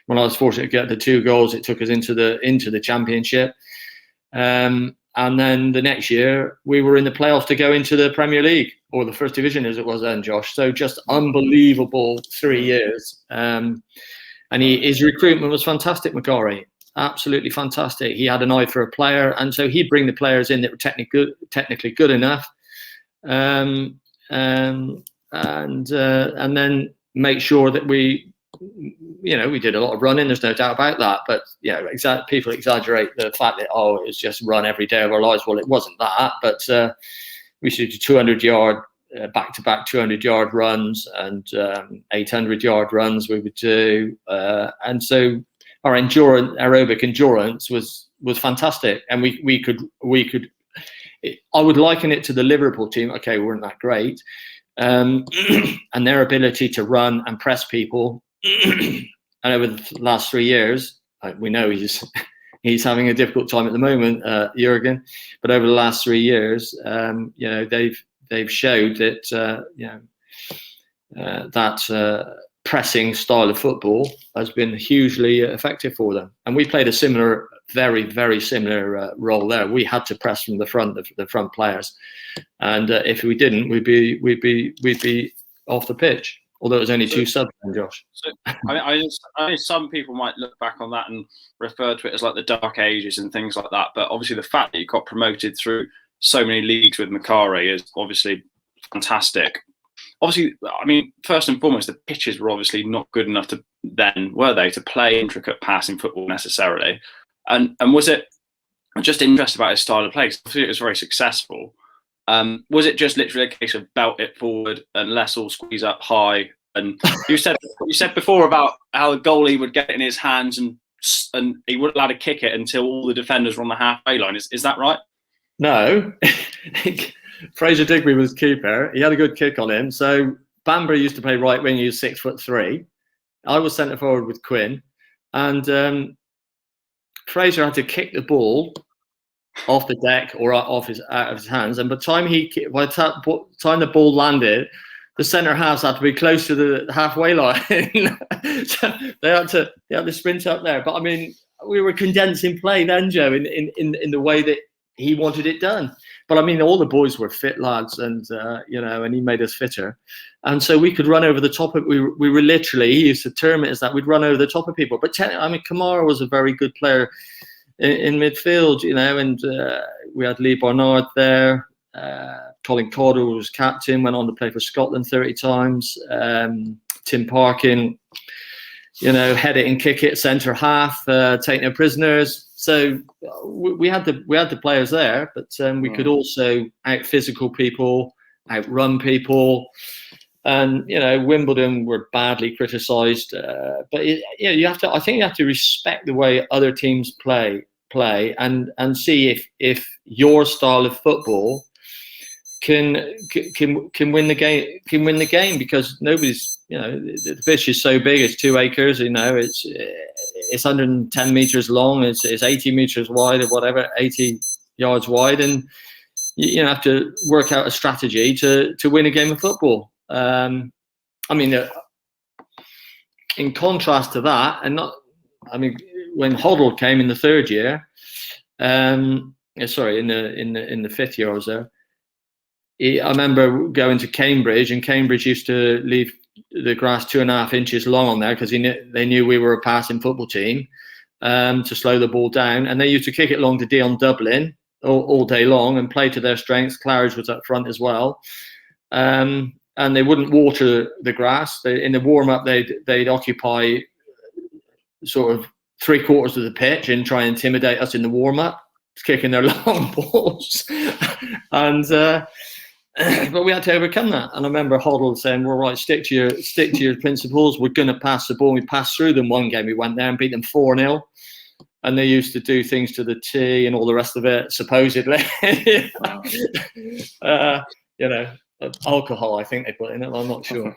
When I was fortunate to get the 2 goals, it took us into the Championship. And then the next year, we were in the playoffs to go into the Premier League, or the First Division as it was then, Josh. So just unbelievable 3 years. And his recruitment was fantastic, McGarry. Absolutely fantastic. He had an eye for a player. And so he'd bring the players in that were technically good enough. And then make sure that we did a lot of running. There's no doubt about that. But people exaggerate the fact that it's just run every day of our lives. Well, it wasn't that. But we should do 200-yard back-to-back 200-yard runs and 800-yard runs. We would do, and so our aerobic endurance was fantastic. And we could. I would liken it to the Liverpool team. Okay, we weren't that great, and their ability to run and press people. And over the last 3 years, we know he's having a difficult time at the moment, Jurgen. But over the last 3 years, they've showed that that pressing style of football has been hugely effective for them. And we played a similar, very very similar role there. We had to press from the front players, and if we didn't, we'd be off the pitch. Although it was only 2 subs, Josh.
So, I know some people might look back on that and refer to it as like the dark ages and things like that. But obviously, the fact that you got promoted through so many leagues with Macari is obviously fantastic. Obviously, I mean, first and foremost, the pitches were obviously not good enough were they, to play intricate passing football necessarily. And was it, I'm just interested about his style of play? Obviously, it was very successful. Was it just literally a case of belt it forward and let's all squeeze up high? And you said before about how the goalie would get it in his hands and he wouldn't allow to kick it until all the defenders were on the halfway line. Is that right?
No. Fraser Digby was keeper. He had a good kick on him. So Bambury used to play right wing. He was 6'3". I was centre forward with Quinn, and Fraser had to kick the ball off the deck or out of his hands. And by the time the ball landed, the centre halves had to be close to the halfway line. So they had to sprint up there. But I mean, we were condensing play then, Joe, in the way that he wanted it done. But I mean, all the boys were fit lads, and and he made us fitter, and so we could run over the top of. We were literally, he used to term it as that, we'd run over the top of people. But I mean, Kamara was a very good player in midfield, and we had Lee Barnard there. Colin Caudle was captain, went on to play for Scotland 30 times. Tim Parkin, head it and kick it, centre half, take no prisoners. So we had the players there, but we could also out physical people, outrun people. And Wimbledon were badly criticised, but you have to. I think you have to respect the way other teams play, and see if your style of football can win the game. Can win the game, because nobody's. The pitch is so big. It's 2 acres. It's 110 meters long. It's 80 meters wide, or whatever, 80 yards wide, and you have to work out a strategy to win a game of football. In contrast to that, when Hoddle came in the 3rd year, in the 5th year I was there. I remember going to Cambridge, and Cambridge used to leave the grass 2.5 inches long on there because they knew we were a passing football team, to slow the ball down. And they used to kick it long to Dion Dublin all day long and play to their strengths. Claridge was up front as well. And they wouldn't water the grass. In the warm-up, they'd occupy sort of 3/4 of the pitch and try and intimidate us in the warm-up, kicking their long balls. And but we had to overcome that. And I remember Hoddle saying, "Well, right, stick to your principles. We're going to pass the ball." We passed through them one game. We went there and beat them 4-0. And they used to do things to the tee and all the rest of it, supposedly. Alcohol, I think they put in it. I'm not sure.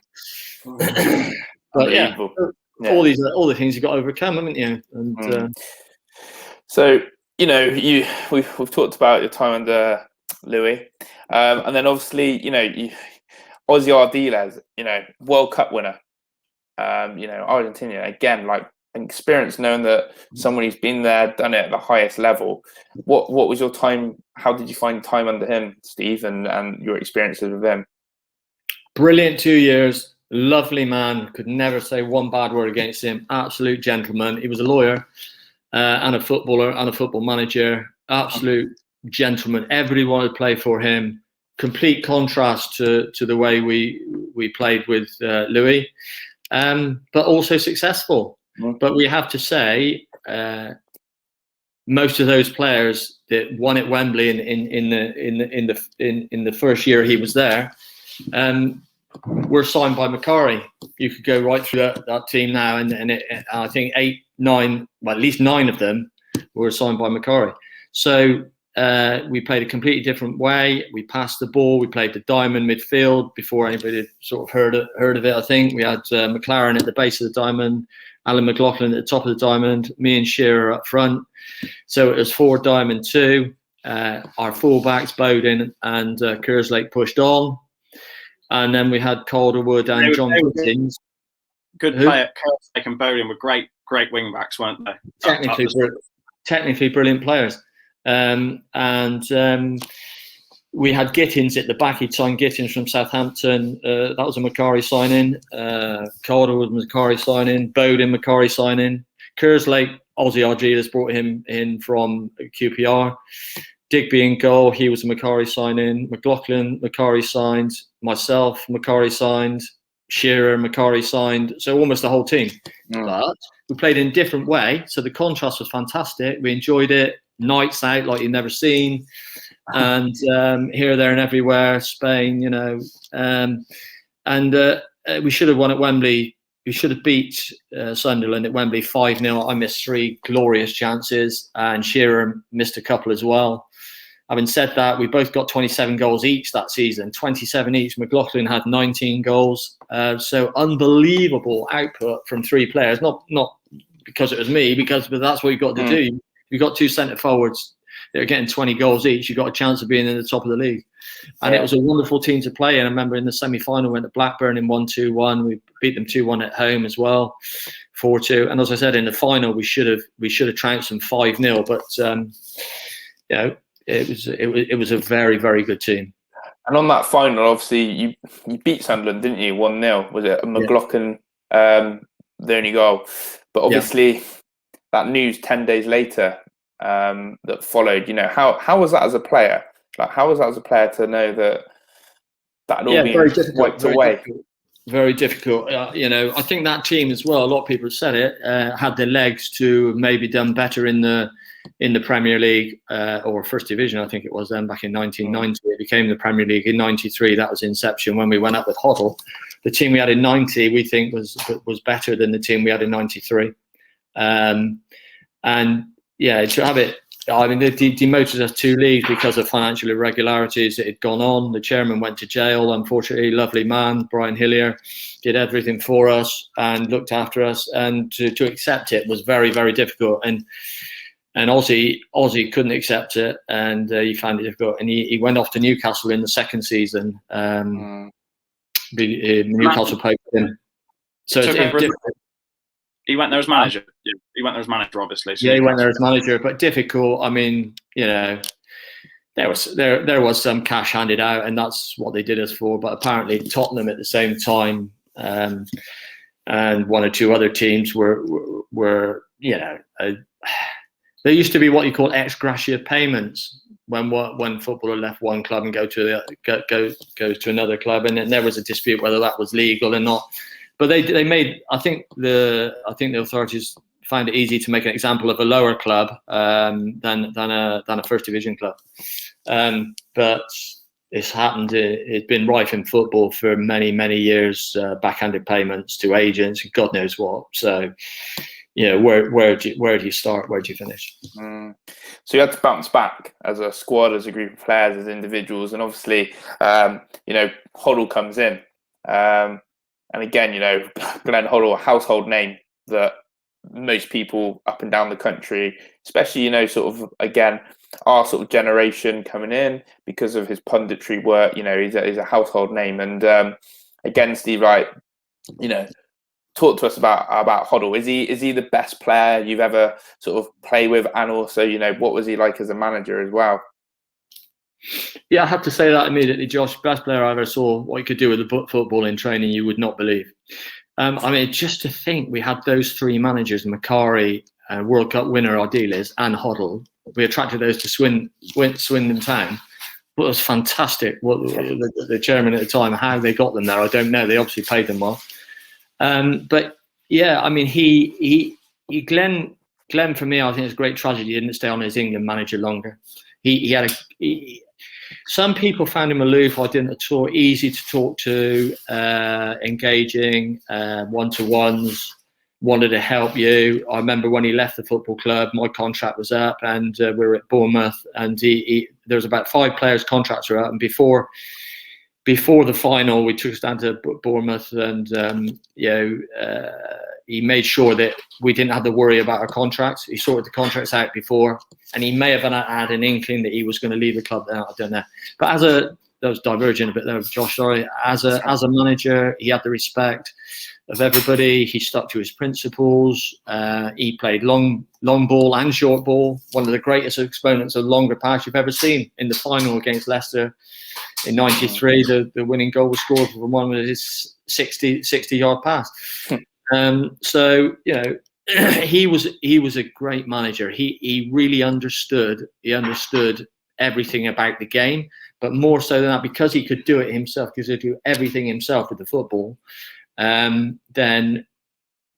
But yeah, all the things you've got to overcome, haven't you? And
so we've talked about your time under Louis, and then obviously Ozzy Ardiles, World Cup winner, Argentina again, like an experience knowing that somebody's been there, done it at the highest level. What was your time? How did you find time under him, Steve, and your experiences with him?
Brilliant 2 years. Lovely man. Could never say one bad word against him. Absolute gentleman. He was a lawyer and a footballer and a football manager. Absolute gentleman. Everybody wanted to play for him. Complete contrast to the way we played with Louis, but also successful. But we have to say, most of those players that won at Wembley in the first year he was there, were signed by Macari. You could go right through that team now, and I think 8, 9, well, at least 9 of them were signed by Macari. So we played a completely different way. We passed the ball. We played the diamond midfield before anybody had sort of heard of it. I think we had McLaren at the base of the diamond, Alan McLaughlin at the top of the diamond, me and Shearer up front. So it was 4 diamond 2. Our fullbacks, Bowden and Kerslake, pushed on. And then we had Calderwood and John Gittins.
Good player. Kerslake and Bowden were great wing backs, weren't they?
Technically brilliant players. And we had Gittins at the back. He'd signed Gittins from Southampton. That was a Macari signing. Calderwood was Macari signing. Bowden, Macari signing. Kerslake, Ozzy Ardiles brought him in from QPR. Digby in goal, he was a Macari signing. McLaughlin, Macari signed. Myself, Macari signed. Shearer, Macari signed. So almost the whole team. But we played in a different way. So the contrast was fantastic. We enjoyed it. Nights out like you've never seen. And here, there and everywhere, Spain, and we should have won at Wembley. We should have beat Sunderland at Wembley 5-0. I missed 3 glorious chances, and Shearer missed a couple as well. Having said that, we both got 27 goals each that season, 27 each. McLaughlin had 19 goals. So unbelievable output from 3 players, not because it was me, but that's what you've got to do. You've got 2 centre forwards. They're getting 20 goals each. You've got a chance of being in the top of the league. And it was a wonderful team to play. And I remember in the semi-final, went to Blackburn in 1-2-1. We beat them 2-1 at home as well, 4-2. And as I said, in the final, we should have trounced them 5-0. But it was a very, very good team.
And on that final, obviously, you beat Sunderland, didn't you? 1-0. Was it McLaughlin, the only goal? But obviously, that news 10 days later that followed, how was that as a player? Like, how was that as a player to know that had all been wiped away?
Very difficult. I think that team as well, a lot of people have said it, had their legs to have maybe done better in the Premier League or First Division, I think it was then, back in 1990. It became the Premier League in 93. That was inception when we went up with Hoddle. The team we had in 90, we think, was better than the team we had in 93. And to have it, I mean, they demoted us 2 leagues because of financial irregularities that had gone on. The chairman went to jail, unfortunately. Lovely man, Brian Hillier, did everything for us and looked after us. And to accept it was very, very difficult. And Ozzy couldn't accept it, and he found it difficult. And he went off to Newcastle in the second season. Newcastle paid him. So it's difficult.
He went there as manager. He went there as manager, obviously. So
he went there as manager, but difficult. I mean, there was some cash handed out, and that's what they did us for. But apparently, Tottenham at the same time and one or two other teams were there used to be what you call ex gratia payments when footballer left one club and go to another club, and there was a dispute whether that was legal or not. But they made, I think the authorities found it easy to make an example of a lower club than a first division club. But it's happened. It's been rife in football for many, many years. Backhanded payments to agents, God knows what. So, where do you start? Where do you finish?
So you had to bounce back as a squad, as a group of players, as individuals, and obviously, Hoddle comes in, and again, Glenn Hoddle, a household name that most people up and down the country, especially sort of again our sort of generation coming in because of his punditry work. He's a household name, and again, Steve, right, talk to us about Hoddle. Is he the best player you've ever sort of played with, and also what was he like as a manager as well?
Yeah, I have to say that immediately, Josh. Best player I ever saw. What he could do with the football in training, you would not believe. Just to think we had those three managers, Macari, World Cup winner Ardiles, and Hoddle. We attracted those to Swindon Town. Well, it was fantastic. What the chairman at the time, how they got them there, I don't know. They obviously paid them well. But yeah, Glenn for me, I think it's a great tragedy he didn't stay on as England manager longer. Some people found him aloof. I didn't at all. Easy to talk to, engaging, one-to-ones, wanted to help you. I remember when he left the football club, my contract was up, and we were at Bournemouth, and there was about 5 players' contracts were up, and before the final, we took us down to Bournemouth, and he made sure that we didn't have to worry about our contracts. He sorted the contracts out before, and he may have had an inkling that he was going to leave the club there. I don't know. But that was diverging a bit there, Josh. Sorry. As a manager, he had the respect of everybody. He stuck to his principles. He played long ball and short ball. One of the greatest exponents of longer pass you've ever seen in the final against Leicester in '93. The winning goal was scored from one of his 60-yard pass. So he was a great manager. He really understood. He understood everything about the game, but more so than that, because he could do it himself, because he could do everything himself with the football. Then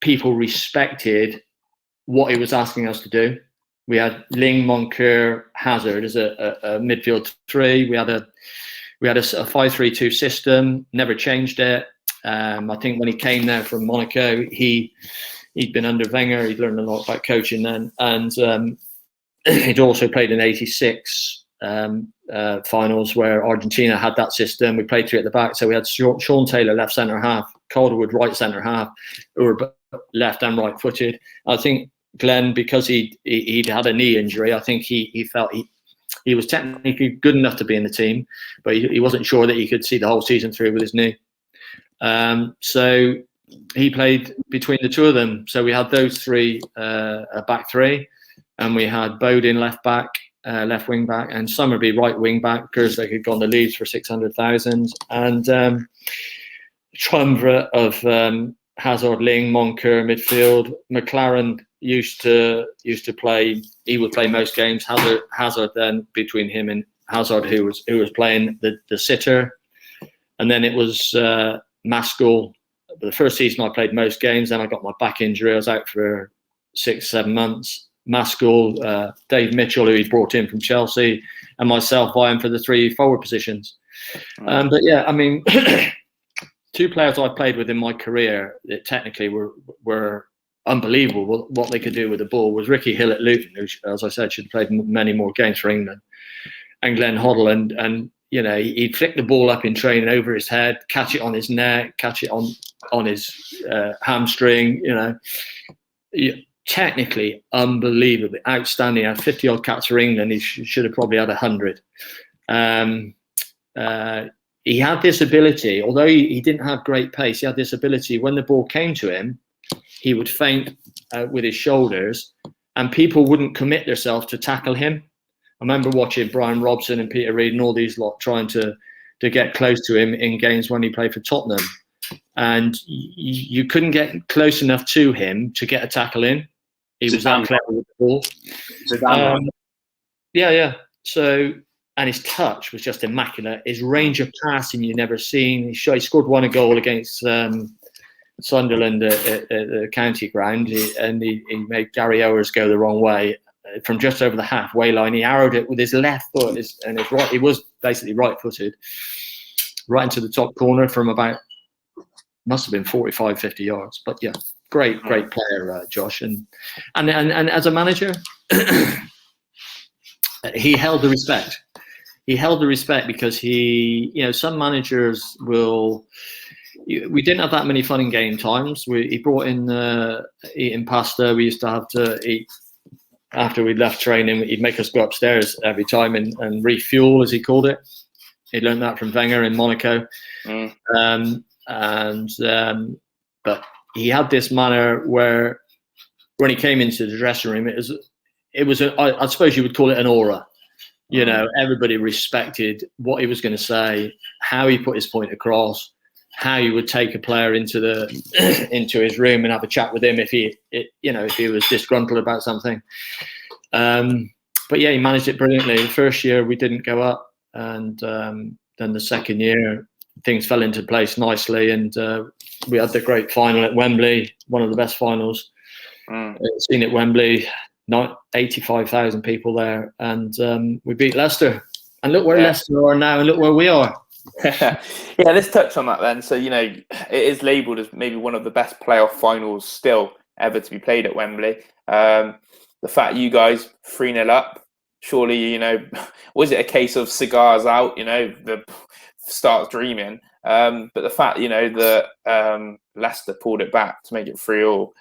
people respected what he was asking us to do. We had Ling, Moncur, Hazard as a midfield three. We had a 5-3-2 system. Never changed it. I think when he came there from Monaco, he'd been under Wenger. He'd learned a lot about coaching then, and he'd also played in '86 finals where Argentina had that system. We played 3 at the back, so we had Sean Taylor left centre half, Calderwood right centre half, who were left and right footed. I think Glenn, because he'd had a knee injury, I think he felt he was technically good enough to be in the team, but he wasn't sure that he could see the whole season through with his knee. So he played between the two of them. So we had those 3 back 3, and we had Bowden left back, left wing back, and Summerby right wing back, because they had gone to Leauge for 600,000, and triumvirate of Hazard, Ling, Moncur midfield. McLaren used to play. He would play most games. Hazard then, between him and Hazard, who was playing the sitter, and then it was Maskell. The first season I played most games. Then I got my back injury. I was out for 6-7 months. Maskell, Dave Mitchell, who he brought in from Chelsea, and myself vying for the 3 forward positions. But yeah, 2 players I played with in my career that technically were unbelievable what they could do with the ball was Ricky Hill at Luton, who, as I said, should have played many more games for England, and Glenn Hoddle, and he'd flick the ball up in training over his head, catch it on his neck, catch it on his hamstring. Technically unbelievable, outstanding. Had 50-odd caps for England. He should have probably had 100. He had this ability, although he didn't have great pace. He had this ability. When the ball came to him, he would feint with his shoulders, and people wouldn't commit themselves to tackle him. I remember watching Brian Robson and Peter Reid and all these lot trying to get close to him in games when he played for Tottenham. and you couldn't get close enough to him to get a tackle in. He was that clever with the ball. Yeah. So, and his touch was just immaculate. His range of passing you never seen. He scored one goal against Sunderland at the county ground, and he made Gary Owers go the wrong way from just over the halfway line. He arrowed it with his left foot and his right. He was basically right-footed, right into the top corner from about, must have been 45, 50 yards. But yeah, great player, Josh. And as a manager, he held the respect. He held the respect because some managers will. We didn't have that many fun and game times. He brought in eating pasta. We used to have to eat after we'd left training. He'd make us go upstairs every time and refuel, as he called it. He learned that from Wenger in Monaco. But he had this manner where when he came into the dressing room, it was I suppose you would call it an aura. Everybody respected what he was going to say, how he put his point across, how he would take a player into his room and have a chat with him if he was disgruntled about something. But yeah, he managed it brilliantly. The first year we didn't go up, and then the second year things fell into place nicely, and we had the great final at Wembley, one of the best finals seen at Wembley. 85,000 people there, and we beat Leicester. And look where Leicester are now, and look where we are.
Yeah, let's touch on that then. So, it is labelled as maybe one of the best playoff finals still ever to be played at Wembley. The fact you guys 3-0 up, surely, was it a case of cigars out, the start dreaming? But the fact, that Leicester pulled it back to make it 3-3.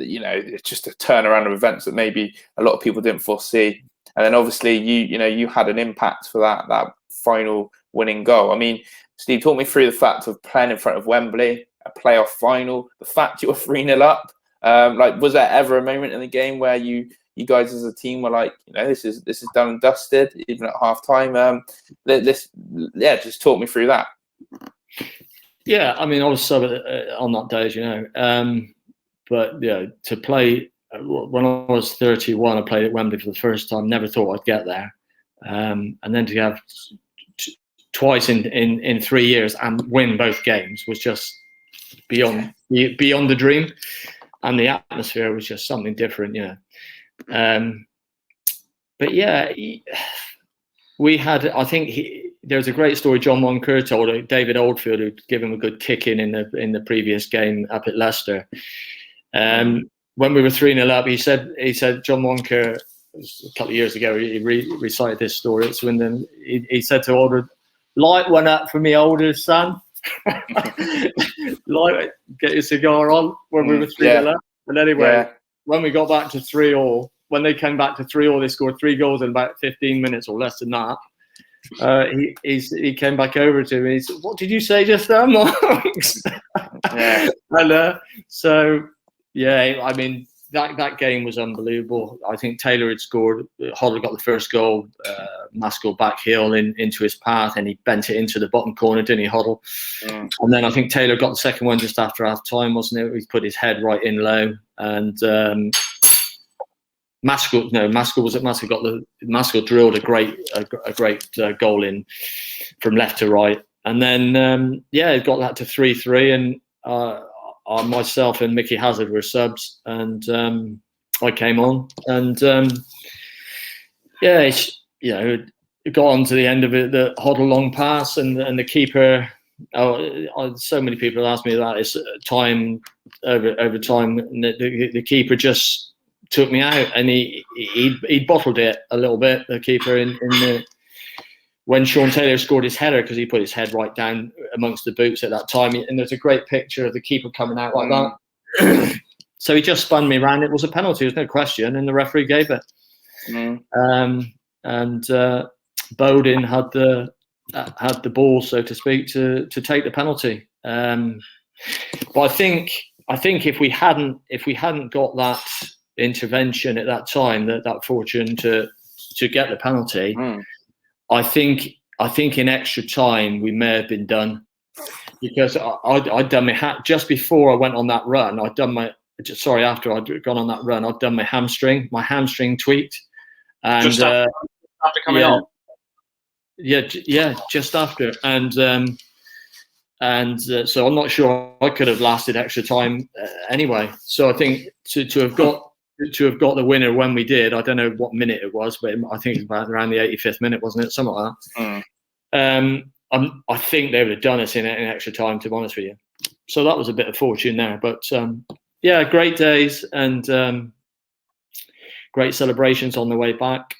It's just a turnaround of events that maybe a lot of people didn't foresee. And then obviously you had an impact for that final winning goal. I mean, Steve, talk me through the fact of playing in front of Wembley, a playoff final, the fact you were 3-0 up. Was there ever a moment in the game where you guys as a team were like, this is done and dusted, even at half time? Just talk me through that.
Yeah, I mean, I was sub on that day, as you know. But yeah, to play when I was 31, I played at Wembley for the first time. Never thought I'd get there, and then to have twice in 3 years and win both games was just beyond the dream, and the atmosphere was just something different, But yeah, we had. I think there's a great story John Moncur told. David Oldfield, who'd given him a good kick in the previous game up at Leicester. When we were 3-0 up, he said John Moncur, a couple of years ago, he recited this story at Swindon. He said to Alder, "Light one up for me oldest son." Light, get your cigar on when we were 3-0 up. But anyway, when we got back to 3-3, when they came back to 3-3, they scored 3 goals in about 15 minutes or less than that. He came back over to me. He said, "What did you say just then, Marks?" And so. Yeah, I mean, that game was unbelievable. I think Taylor had scored. Hoddle got the first goal. Maskell back heel into his path, and he bent it into the bottom corner, didn't he, Hoddle? And then I think Taylor got the second one just after half time, wasn't it? He put his head right in low, and Maskell drilled a great goal in from left to right, and then it got that to 3-3, and. Myself and Mickey Hazard were subs, and I came on, and it got on to the end of it. The Hoddle long pass, and the keeper. So many people asked me that. It's time over time. The keeper just took me out, and he bottled it a little bit. The keeper in the. When Sean Taylor scored his header, because he put his head right down amongst the boots at that time, and there's a great picture of the keeper coming out like that. So he just spun me around. It was a penalty, there's no question, and the referee gave it. Bowden had the ball, so to speak, to take the penalty. But I think if we hadn't got that intervention at that time, that fortune to get the penalty. I think in extra time we may have been done, because I'd done my just before I went on that run. After I'd gone on that run, I'd done my hamstring tweaked, and
just after coming on.
Yeah, just after, and so I'm not sure I could have lasted extra time anyway. So I think to have got the winner when we did, I don't know what minute it was, but I think it was about around the 85th minute, wasn't it? Something like that. I think they would have done us in extra time, to be honest with you. So that was a bit of fortune there, but yeah, great days and great celebrations on the way back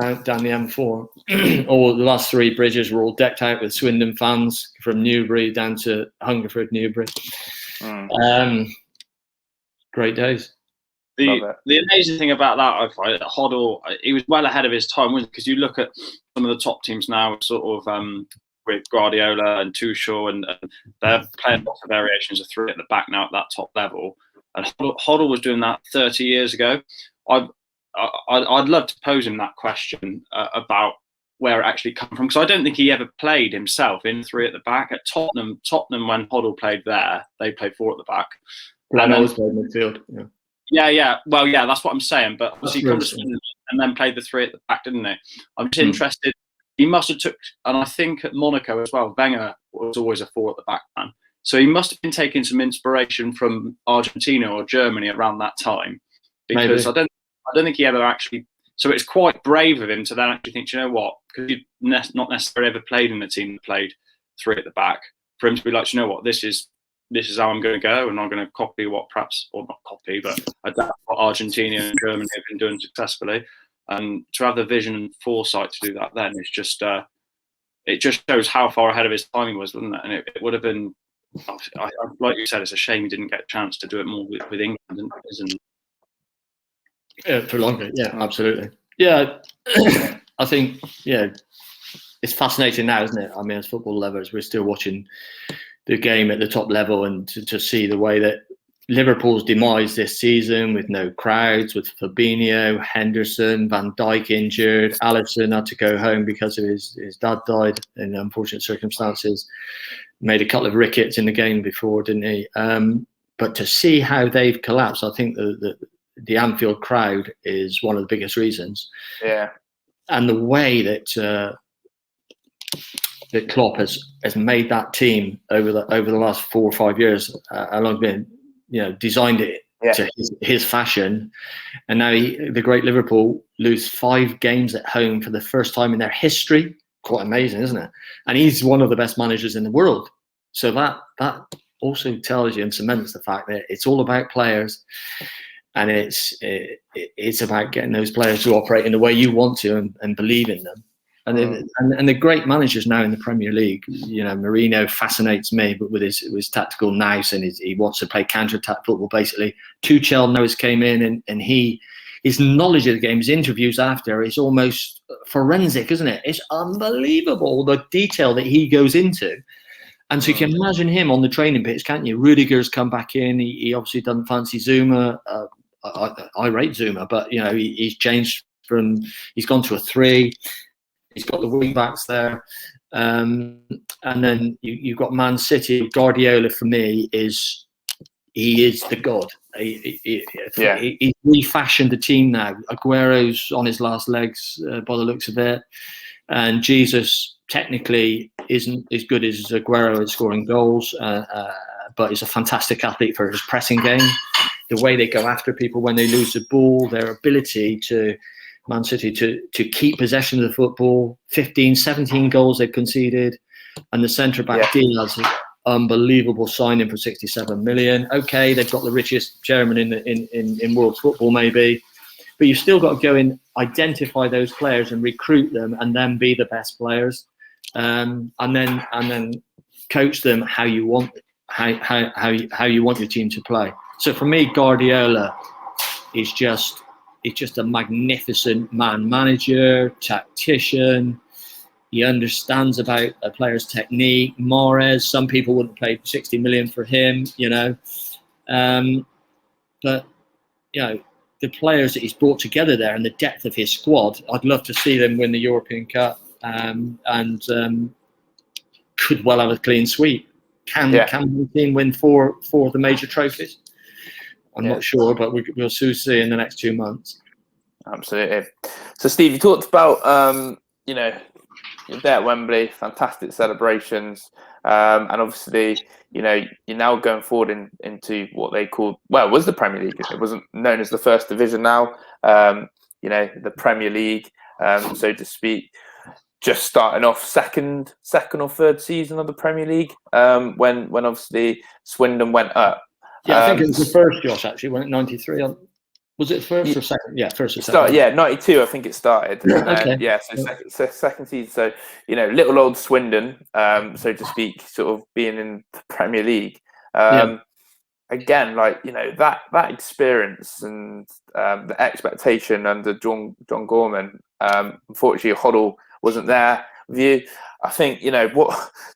down the M4. All the last 3 bridges were all decked out with Swindon fans from Newbury down to Hungerford, Newbury. Great days.
The amazing thing about that, I find, Hoddle, he was well ahead of his time, wasn't it? Because you look at some of the top teams now, sort of with Guardiola and Tuchel, and they're playing lots of variations of 3 at the back now at that top level. And Hoddle was doing that 30 years ago. I'd love to pose him that question about where it actually come from, because I don't think he ever played himself in 3 at the back. At Tottenham, when Hoddle played there, they played 4 at the back.
And always played midfield.
Yeah. Well, yeah, that's what I'm saying. But obviously, he comes and then played the 3 at the back, didn't he? I'm just interested. He must have took, and I think at Monaco as well, Wenger was always a 4 at the back man. So he must have been taking some inspiration from Argentina or Germany around that time, because maybe. I don't think he ever actually. So it's quite brave of him to then actually think, you know what? Because he'd not necessarily ever played in a team that played 3 at the back. For him to be like, you know what? This is how I'm going to go, and I'm going to copy what perhaps, or not copy, but adapt what Argentina and Germany have been doing successfully. And to have the vision and foresight to do that then is just, it just shows how far ahead of his time he was, wouldn't it? And it would have been, like you said, it's a shame he didn't get a chance to do it more with England, isn't it?
Yeah, for longer. Yeah, absolutely. Yeah, I think, it's fascinating now, isn't it? I mean, as football lovers, we're still watching the game at the top level, and to see the way that Liverpool's demise this season with no crowds, with Fabinho, Henderson, Van Dijk injured, Alisson had to go home because of his dad died in unfortunate circumstances, made a couple of rickets in the game before, didn't he? But to see how they've collapsed, I think the Anfield crowd is one of the biggest reasons.
Yeah. And
the way that that Klopp has made that team over the last 4 or 5 years, along been, designed it to his fashion, and now the great Liverpool lose 5 games at home for the first time in their history. Quite amazing, isn't it? And he's one of the best managers in the world. So that also tells you and cements the fact that it's all about players, and it's about getting those players to operate in the way you want to and believe in them. And the great managers now in the Premier League, Mourinho fascinates me, but with his tactical nous, and he wants to play counter-attack football, basically. Tuchel knows came in, and his knowledge of the game, his interviews after, is almost forensic, isn't it? It's unbelievable, the detail that he goes into. And so you can imagine him on the training pitch, can't you? Rudiger's come back in. He obviously doesn't fancy Zuma. I rate Zuma, but, he's changed he's gone to a 3. He's got the wing backs there. And then you've got Man City. Guardiola, for me, he is the god. He refashioned the team now. Aguero's on his last legs by the looks of it. And Jesus technically isn't as good as Aguero at scoring goals, but he's a fantastic athlete for his pressing game. The way they go after people when they lose the ball, their ability to Man City to keep possession of the football, 15, 17 goals they've conceded, and the centre-back Diaz, unbelievable signing for 67 million. Okay, they've got the richest chairman in world football, maybe, but you've still got to go and identify those players and recruit them, and then be the best players, and then coach them how you want your team to play. So for me, Guardiola is just a magnificent manager, tactician. He understands about a player's technique. Mahrez, some people wouldn't pay 60 million for him, but the players that he's brought together there and the depth of his squad, I'd love to see them win the European Cup, and could well have a clean sweep. Can the team win four of the major trophies? I'm not sure, but we'll soon see in the next 2 months.
Absolutely. So, Steve, you talked about, you're there at Wembley, fantastic celebrations, and obviously, you're now going forward into what they called, well, it was the Premier League. It wasn't known as the First Division now, the Premier League, so to speak. Just starting off second or third season of the Premier League, when obviously Swindon went up.
Yeah, I think it was the first, Josh, actually, when it 93. Was it first or second? Yeah, first or second. 92, I think it started.
Okay. So second season. So, little old Swindon, so to speak, sort of being in the Premier League. Again, that experience and the expectation under John Gorman, unfortunately, Hoddle wasn't there with you. I think,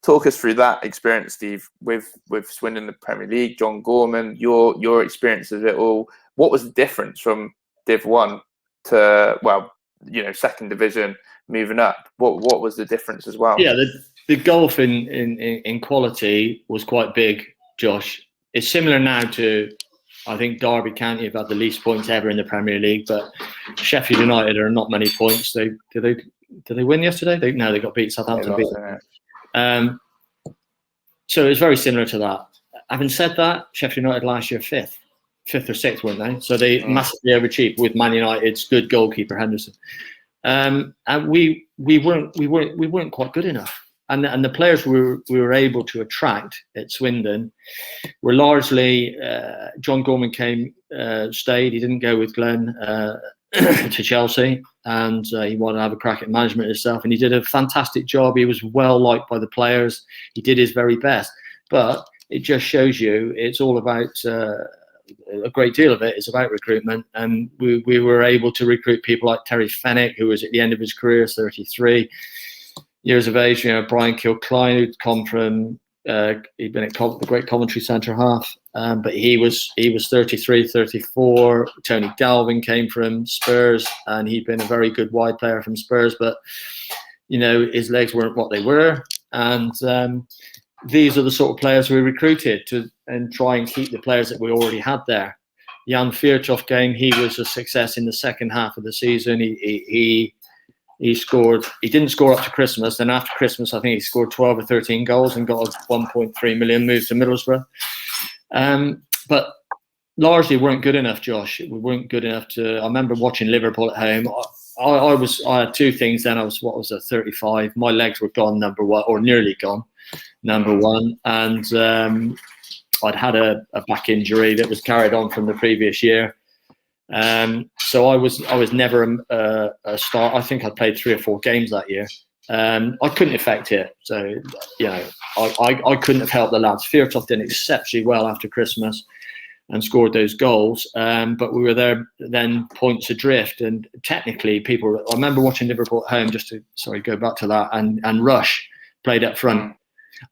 talk us through that experience, Steve, with Swindon in the Premier League, John Gorman, your experience of it all. What was the difference from Div 1 to, second division, moving up? What was the difference as well?
Yeah, the gulf in quality was quite big, Josh. It's similar now to, I think, Derby County have had the least points ever in the Premier League, but Sheffield United are not many points. Did they win yesterday? They got beat. Southampton beat them. So it's very similar to that. Having said that, Sheffield United last year fifth or sixth, weren't they? So they massively overachieved with Man United's good goalkeeper Henderson. And we weren't quite good enough. And the players we were able to attract at Swindon were largely John Gorman stayed. He didn't go with Glenn to Chelsea, and he wanted to have a crack at management himself. And he did a fantastic job. He was well liked by the players. He did his very best. But it just shows you it's all about a great deal of it is about recruitment. And we were able to recruit people like Terry Fenwick, who was at the end of his career, 33 years of age. Brian Kilcline, who'd come from he'd been at the great Coventry centre half, but he was 33, 34. Tony Galvin came from Spurs, and he'd been a very good wide player from Spurs, but his legs weren't what they were. And these are the sort of players we recruited to and try and keep the players that we already had there. Jan Fiertoff game, he was a success in the second half of the season. He scored. He didn't score up to Christmas. Then after Christmas, I think he scored 12 or 13 goals and got a 1.3 million move to Middlesbrough. But largely weren't good enough, Josh. We weren't good enough to. I remember watching Liverpool at home. I had two things then. I was 35. My legs were gone, number one, or nearly gone, number one, and I'd had a back injury that was carried on from the previous year. So I was never a start. I think I played 3 or 4 games that year. I couldn't affect it. So, I couldn't have helped the lads. Fiertoff did exceptionally well after Christmas and scored those goals. But we were there then points adrift. And technically I remember watching Liverpool at home, just to, go back to that, and Rush played up front.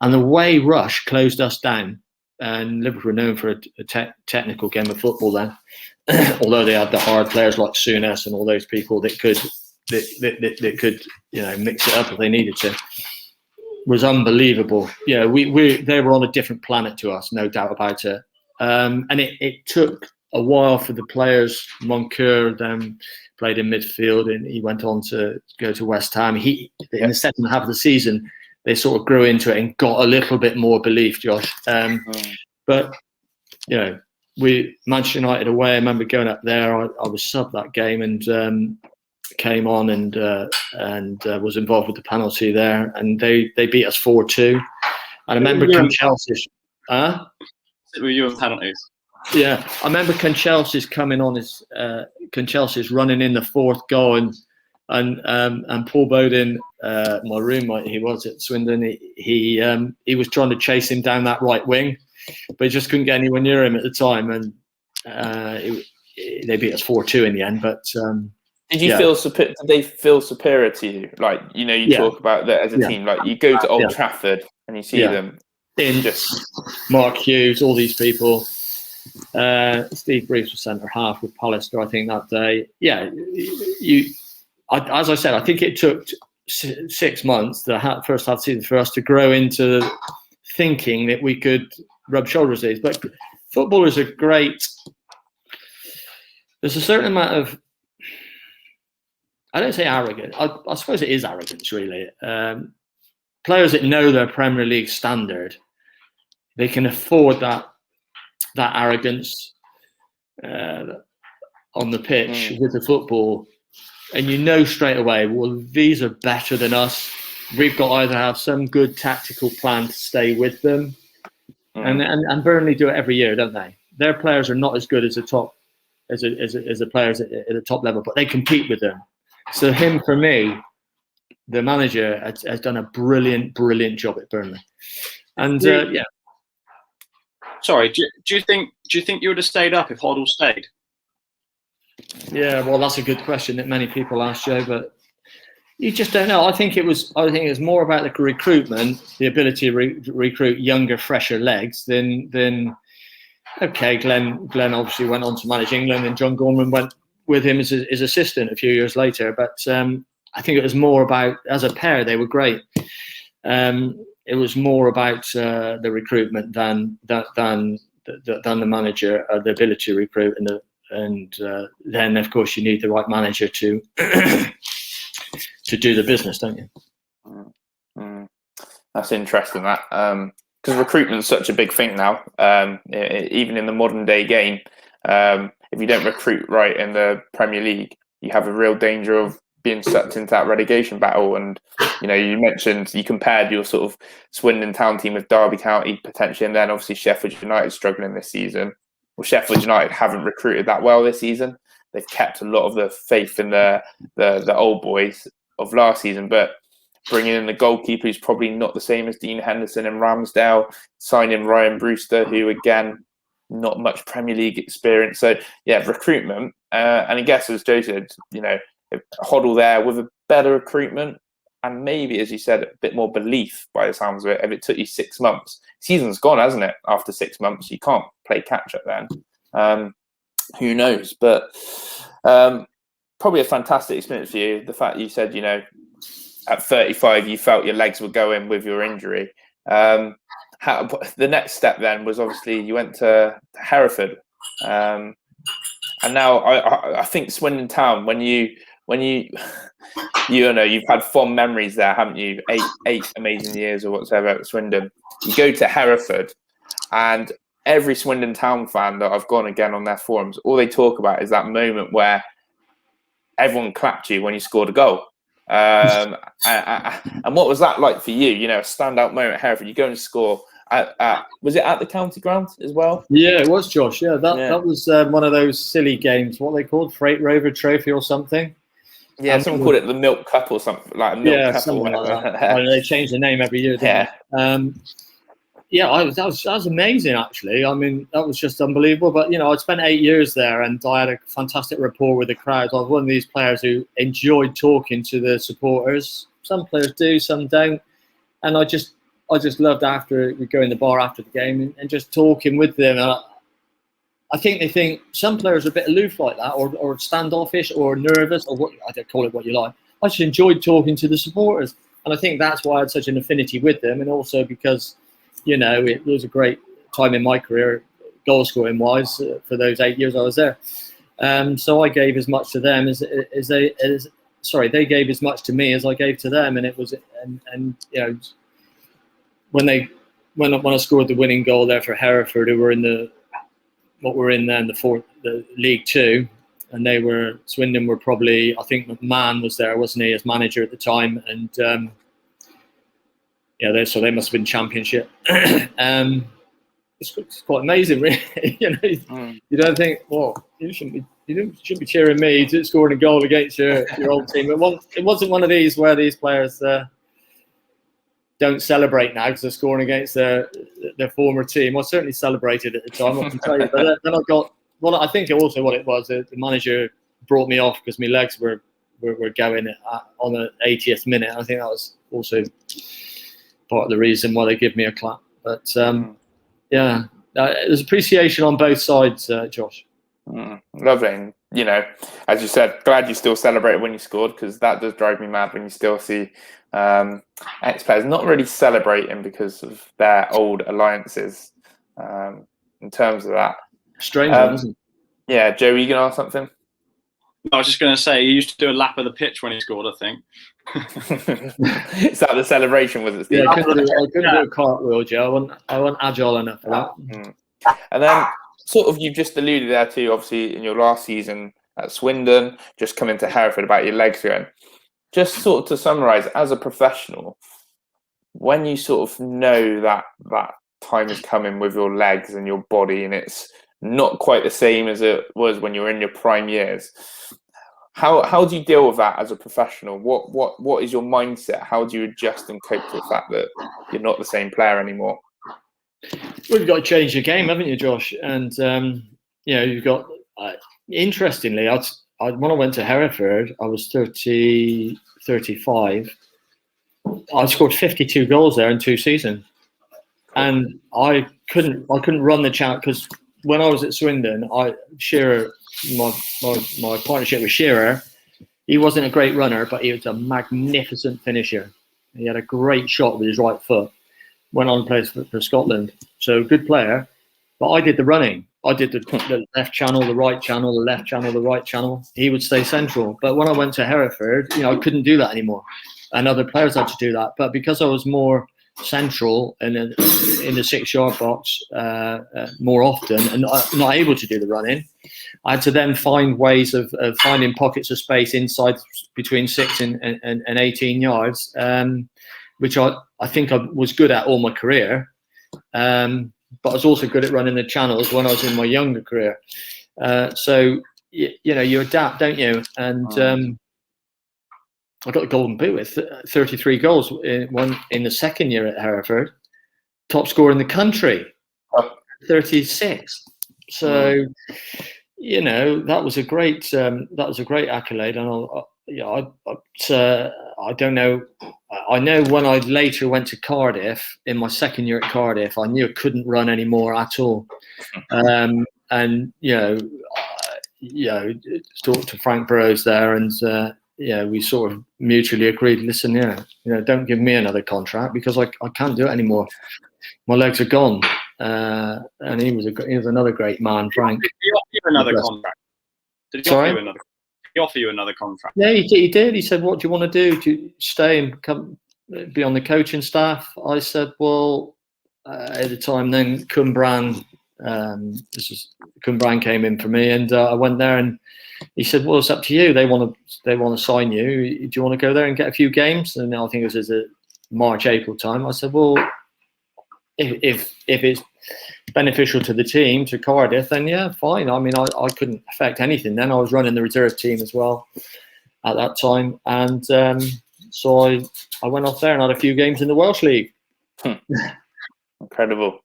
And the way Rush closed us down, and Liverpool were known for a technical game of football then, although they had the hard players like Souness and all those people that could mix it up if they needed to, was unbelievable. They were on a different planet to us, no doubt about it. And it took a while for the players. Moncur then played in midfield, and he went on to go to West Ham. In the second half of the season, they sort of grew into it and got a little bit more belief, Josh. But Manchester United away, I remember going up there. I was sub that game and came on and was involved with the penalty there, and they beat us 4-2. And I remember Chelsea's.
Were you in penalties?
Yeah, I remember Chelsea's coming on his Chelsea's running in the 4th goal, and Paul Bowden, my roommate, he was at Swindon. He was trying to chase him down that right wing, but he just couldn't get anywhere near him at the time, and they beat us 4-2 in the end. But
did you feel? Did they feel superior to you? Like talk about that as a team. Like you go to Old Trafford and you see them.
Mark Hughes, all these people. Steve Bruce was centre half with Pallister, I think, that day. Yeah, as I said, I think it took 6 months, the first half season, for us to grow into thinking that we could rub shoulders with these. But footballers are great. There's a certain amount of, I don't say arrogant, I suppose it is arrogance, really. Players that know their Premier League standard, they can afford that arrogance on the pitch with the football. And you know straight away, well, these are better than us. We've got to either have some good tactical plan to stay with them. And Burnley do it every year, don't they? Their players are not as good as the players at the top level, but they compete with them. So for me, the manager has done a brilliant job at Burnley. And yeah.
Sorry, do you think you would have stayed up if Hoddle stayed?
Yeah, well, that's a good question that many people ask, Joe, but you just don't know. I think it was more about the recruitment, the ability to recruit younger, fresher legs than. Okay, Glenn obviously went on to manage England, and John Gorman went with him as his assistant a few years later. But I think it was more about, as a pair, they were great. It was more about the recruitment than the manager, the ability to recruit, and then of course you need the right manager to do the business, don't you?
That's interesting. That because recruitment's such a big thing now, even in the modern day game. If you don't recruit right in the Premier League, you have a real danger of being sucked into that relegation battle. And you compared your sort of Swindon Town team with Derby County potentially, and then obviously Sheffield United struggling this season. Well, Sheffield United haven't recruited that well this season. They've kept a lot of the faith in the old boys of last season, but bringing in the goalkeeper who's probably not the same as Dean Henderson and Ramsdale, signing Ryan Brewster, who again, not much Premier League experience. So yeah, recruitment. And I guess as Joe said, Hoddle there with a better recruitment and maybe, as you said, a bit more belief by the sounds of it. If it took you 6 months, season's gone, hasn't it? After 6 months, you can't play catch up then. Who knows? But probably a fantastic experience for you. The fact you said, at 35, you felt your legs were going with your injury. The next step then was obviously you went to Hereford. And now I think Swindon Town, when you've had fond memories there, haven't you? Eight amazing years or whatever at Swindon. You go to Hereford, and every Swindon Town fan that I've gone again on their forums, all they talk about is that moment where everyone clapped you when you scored a goal. And what was that like for you? A standout moment at Hereford. You go and score. Was it at the county ground as well?
Yeah, it was, Josh. Yeah, that was one of those silly games. What they called Freight Rover Trophy or something.
Yeah, someone called it the Milk Cup or something like a Milk Cup or whatever.
Like that. They change the name every year. Didn't they? That was amazing. Actually, I mean, that was just unbelievable. But I'd spent 8 years there, and I had a fantastic rapport with the crowd. I was one of these players who enjoyed talking to the supporters. Some players do, some don't, and I just loved after we go in the bar after the game and just talking with them. I think they think some players are a bit aloof like that, or standoffish, or nervous, or what I don't call it what you like. I just enjoyed talking to the supporters, and I think that's why I had such an affinity with them, and also because it was a great time in my career, goal scoring wise, for those 8 years I was there. So I gave as much to them as they gave as much to me as I gave to them, and it was when I scored the winning goal there for Hereford, who were in the League Two, and Swindon were probably, I think McMahon was there, wasn't he, as manager at the time, and they must have been Championship. It's quite amazing, really. You don't think, well, you shouldn't be cheering me to scoring a goal against your old team. It wasn't one of these where these players don't celebrate now because they're scoring against their former team. I certainly celebrated at the time, I can tell you. But then I got, I think also what it was, the manager brought me off because my legs were going on the 80th minute. I think that was also part of the reason why they give me a clap. But there's appreciation on both sides, Josh.
Lovely. you know, as you said, glad you still celebrated when you scored, because that does drive me mad when you still see ex-players not really celebrating because of their old alliances. In terms of that,
strange, isn't it?
Yeah, Joe, you gonna ask something?
I was just going to say, he used to do a lap of the pitch when he scored, I think.
Is that the celebration, was it, Steve?
Yeah, I couldn't do a cartwheel, Joe. I wasn't agile enough for that.
And then, sort of, you've just alluded there to, obviously, in your last season at Swindon, just coming to Hereford, about your legs going. Just sort of to summarise, as a professional, when you sort of know that time is coming with your legs and your body, and it's not quite the same as it was when you were in your prime years, how do you deal with that as a professional? What is your mindset? How do you adjust and cope to the fact that you're not the same player anymore?
Well, you've got to change your game, haven't you, Josh? And you've got interestingly, when I went to Hereford, I was 35. I scored 52 goals there in 2 seasons, and I couldn't run the channel because when I was at Swindon, Shearer, my partnership with Shearer, he wasn't a great runner, but he was a magnificent finisher. He had a great shot with his right foot. Went on and played for Scotland, so good player. But I did the running. I did the left channel, the right channel, the left channel, the right channel. He would stay central. But when I went to Hereford, I couldn't do that anymore, and other players had to do that. But because I was more central and in the 6-yard box more often and not able to do the running, I had to then find ways of finding pockets of space inside between 6 and 18 yards, which I think I was good at all my career, but I was also good at running the channels when I was in my younger career. So you adapt, don't you? And I got the golden boot with 33 goals in the second year at Hereford, top scorer in the country, 36. So that was a great accolade, and I don't know. I know when I later went to Cardiff in my second year at Cardiff, I knew I couldn't run anymore at all, and talked to Frank Burrows there, and we sort of mutually agreed. Listen, don't give me another contract because I can't do it anymore. My legs are gone. And he was another great man, Frank.
Did he offer you another contract? Did he offer you another contract?
Yeah, he did. He said, "What do you want to do? Do you stay and come be on the coaching staff?" I said, "Well, at the time then, Cumbran came in for me, and I went there, and he said, "Well, it's up to you. They want to sign you. Do you want to go there and get a few games?" And I think it was a March, April time. I said, "Well, if it's beneficial to the team, to Cardiff, then yeah, fine." I mean, I couldn't affect anything then. I was running the reserve team as well at that time, and so I went off there and had a few games in the Welsh League.
Incredible.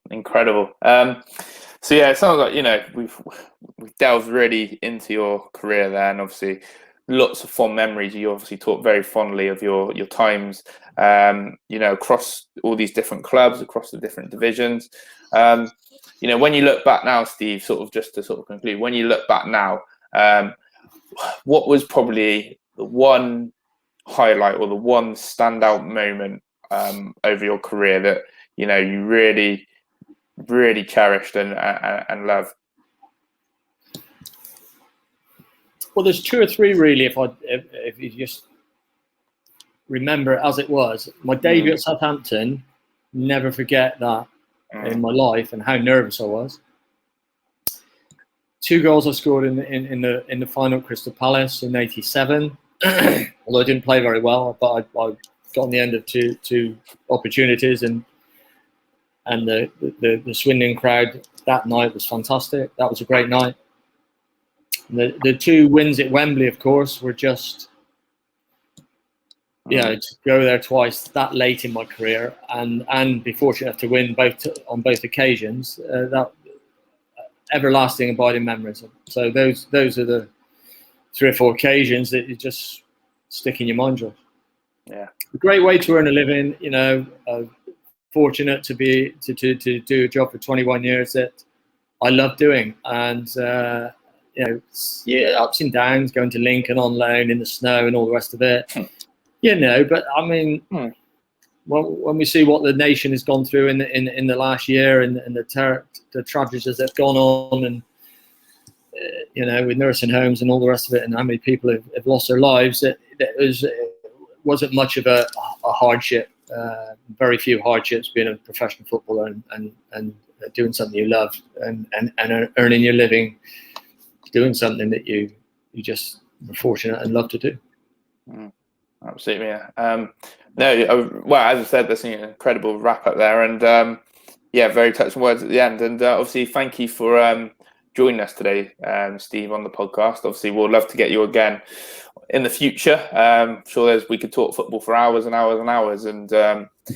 So yeah, it sounds like we've delved really into your career there, and obviously lots of fond memories. You obviously talk very fondly of your times, across all these different clubs, across the different divisions. When you look back now, Steve, sort of just to sort of conclude, when you look back now, what was probably the one highlight or the one standout moment over your career that you really, really cherished and loved?
Well, there's 2 or 3 really. If you just remember it as it was, my debut at Southampton, never forget that in my life and how nervous I was. 2 goals I scored in the final at Crystal Palace in '87. Although I didn't play very well, but I got on the end of two opportunities, and the Swindon crowd that night was fantastic. That was a great night. The 2 wins at Wembley, of course, were just to go there twice that late in my career and be fortunate enough to win on both occasions. That everlasting, abiding memories. So those are the 3 or 4 occasions that you just stick in your mind, Josh.
Yeah,
a great way to earn a living. Fortunate to do a job for 21 years that I love doing, and ups and downs, going to Lincoln on loan in the snow and all the rest of it. But I mean, when we see what the nation has gone through in the last year and the tragedies that have gone on, and with nursing homes and all the rest of it, and how many people have lost their lives, it wasn't much of a hardship. Very few hardships being a professional footballer and doing something you love and earning your living doing something that you just were fortunate and love to do.
Absolutely, yeah. Well, as I said, there's an incredible wrap up there, and very touching words at the end. And obviously, thank you for joining us today, Steve, on the podcast. Obviously, we'll love to get you again in the future. Sure, we could talk football for hours and hours and hours, and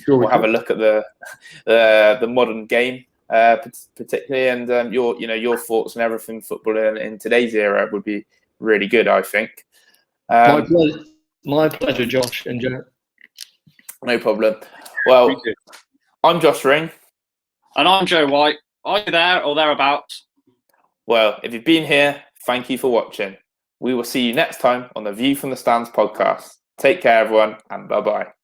we'll have a look at the modern game, particularly, and your thoughts and everything football in today's era would be really good, I think.
My pleasure, Josh and Joe.
No problem. Well, I'm Josh Ring.
And I'm Joe White. Are you there or thereabouts?
Well, if you've been here, thank you for watching. We will see you next time on the View from the Stands podcast. Take care, everyone, and bye-bye.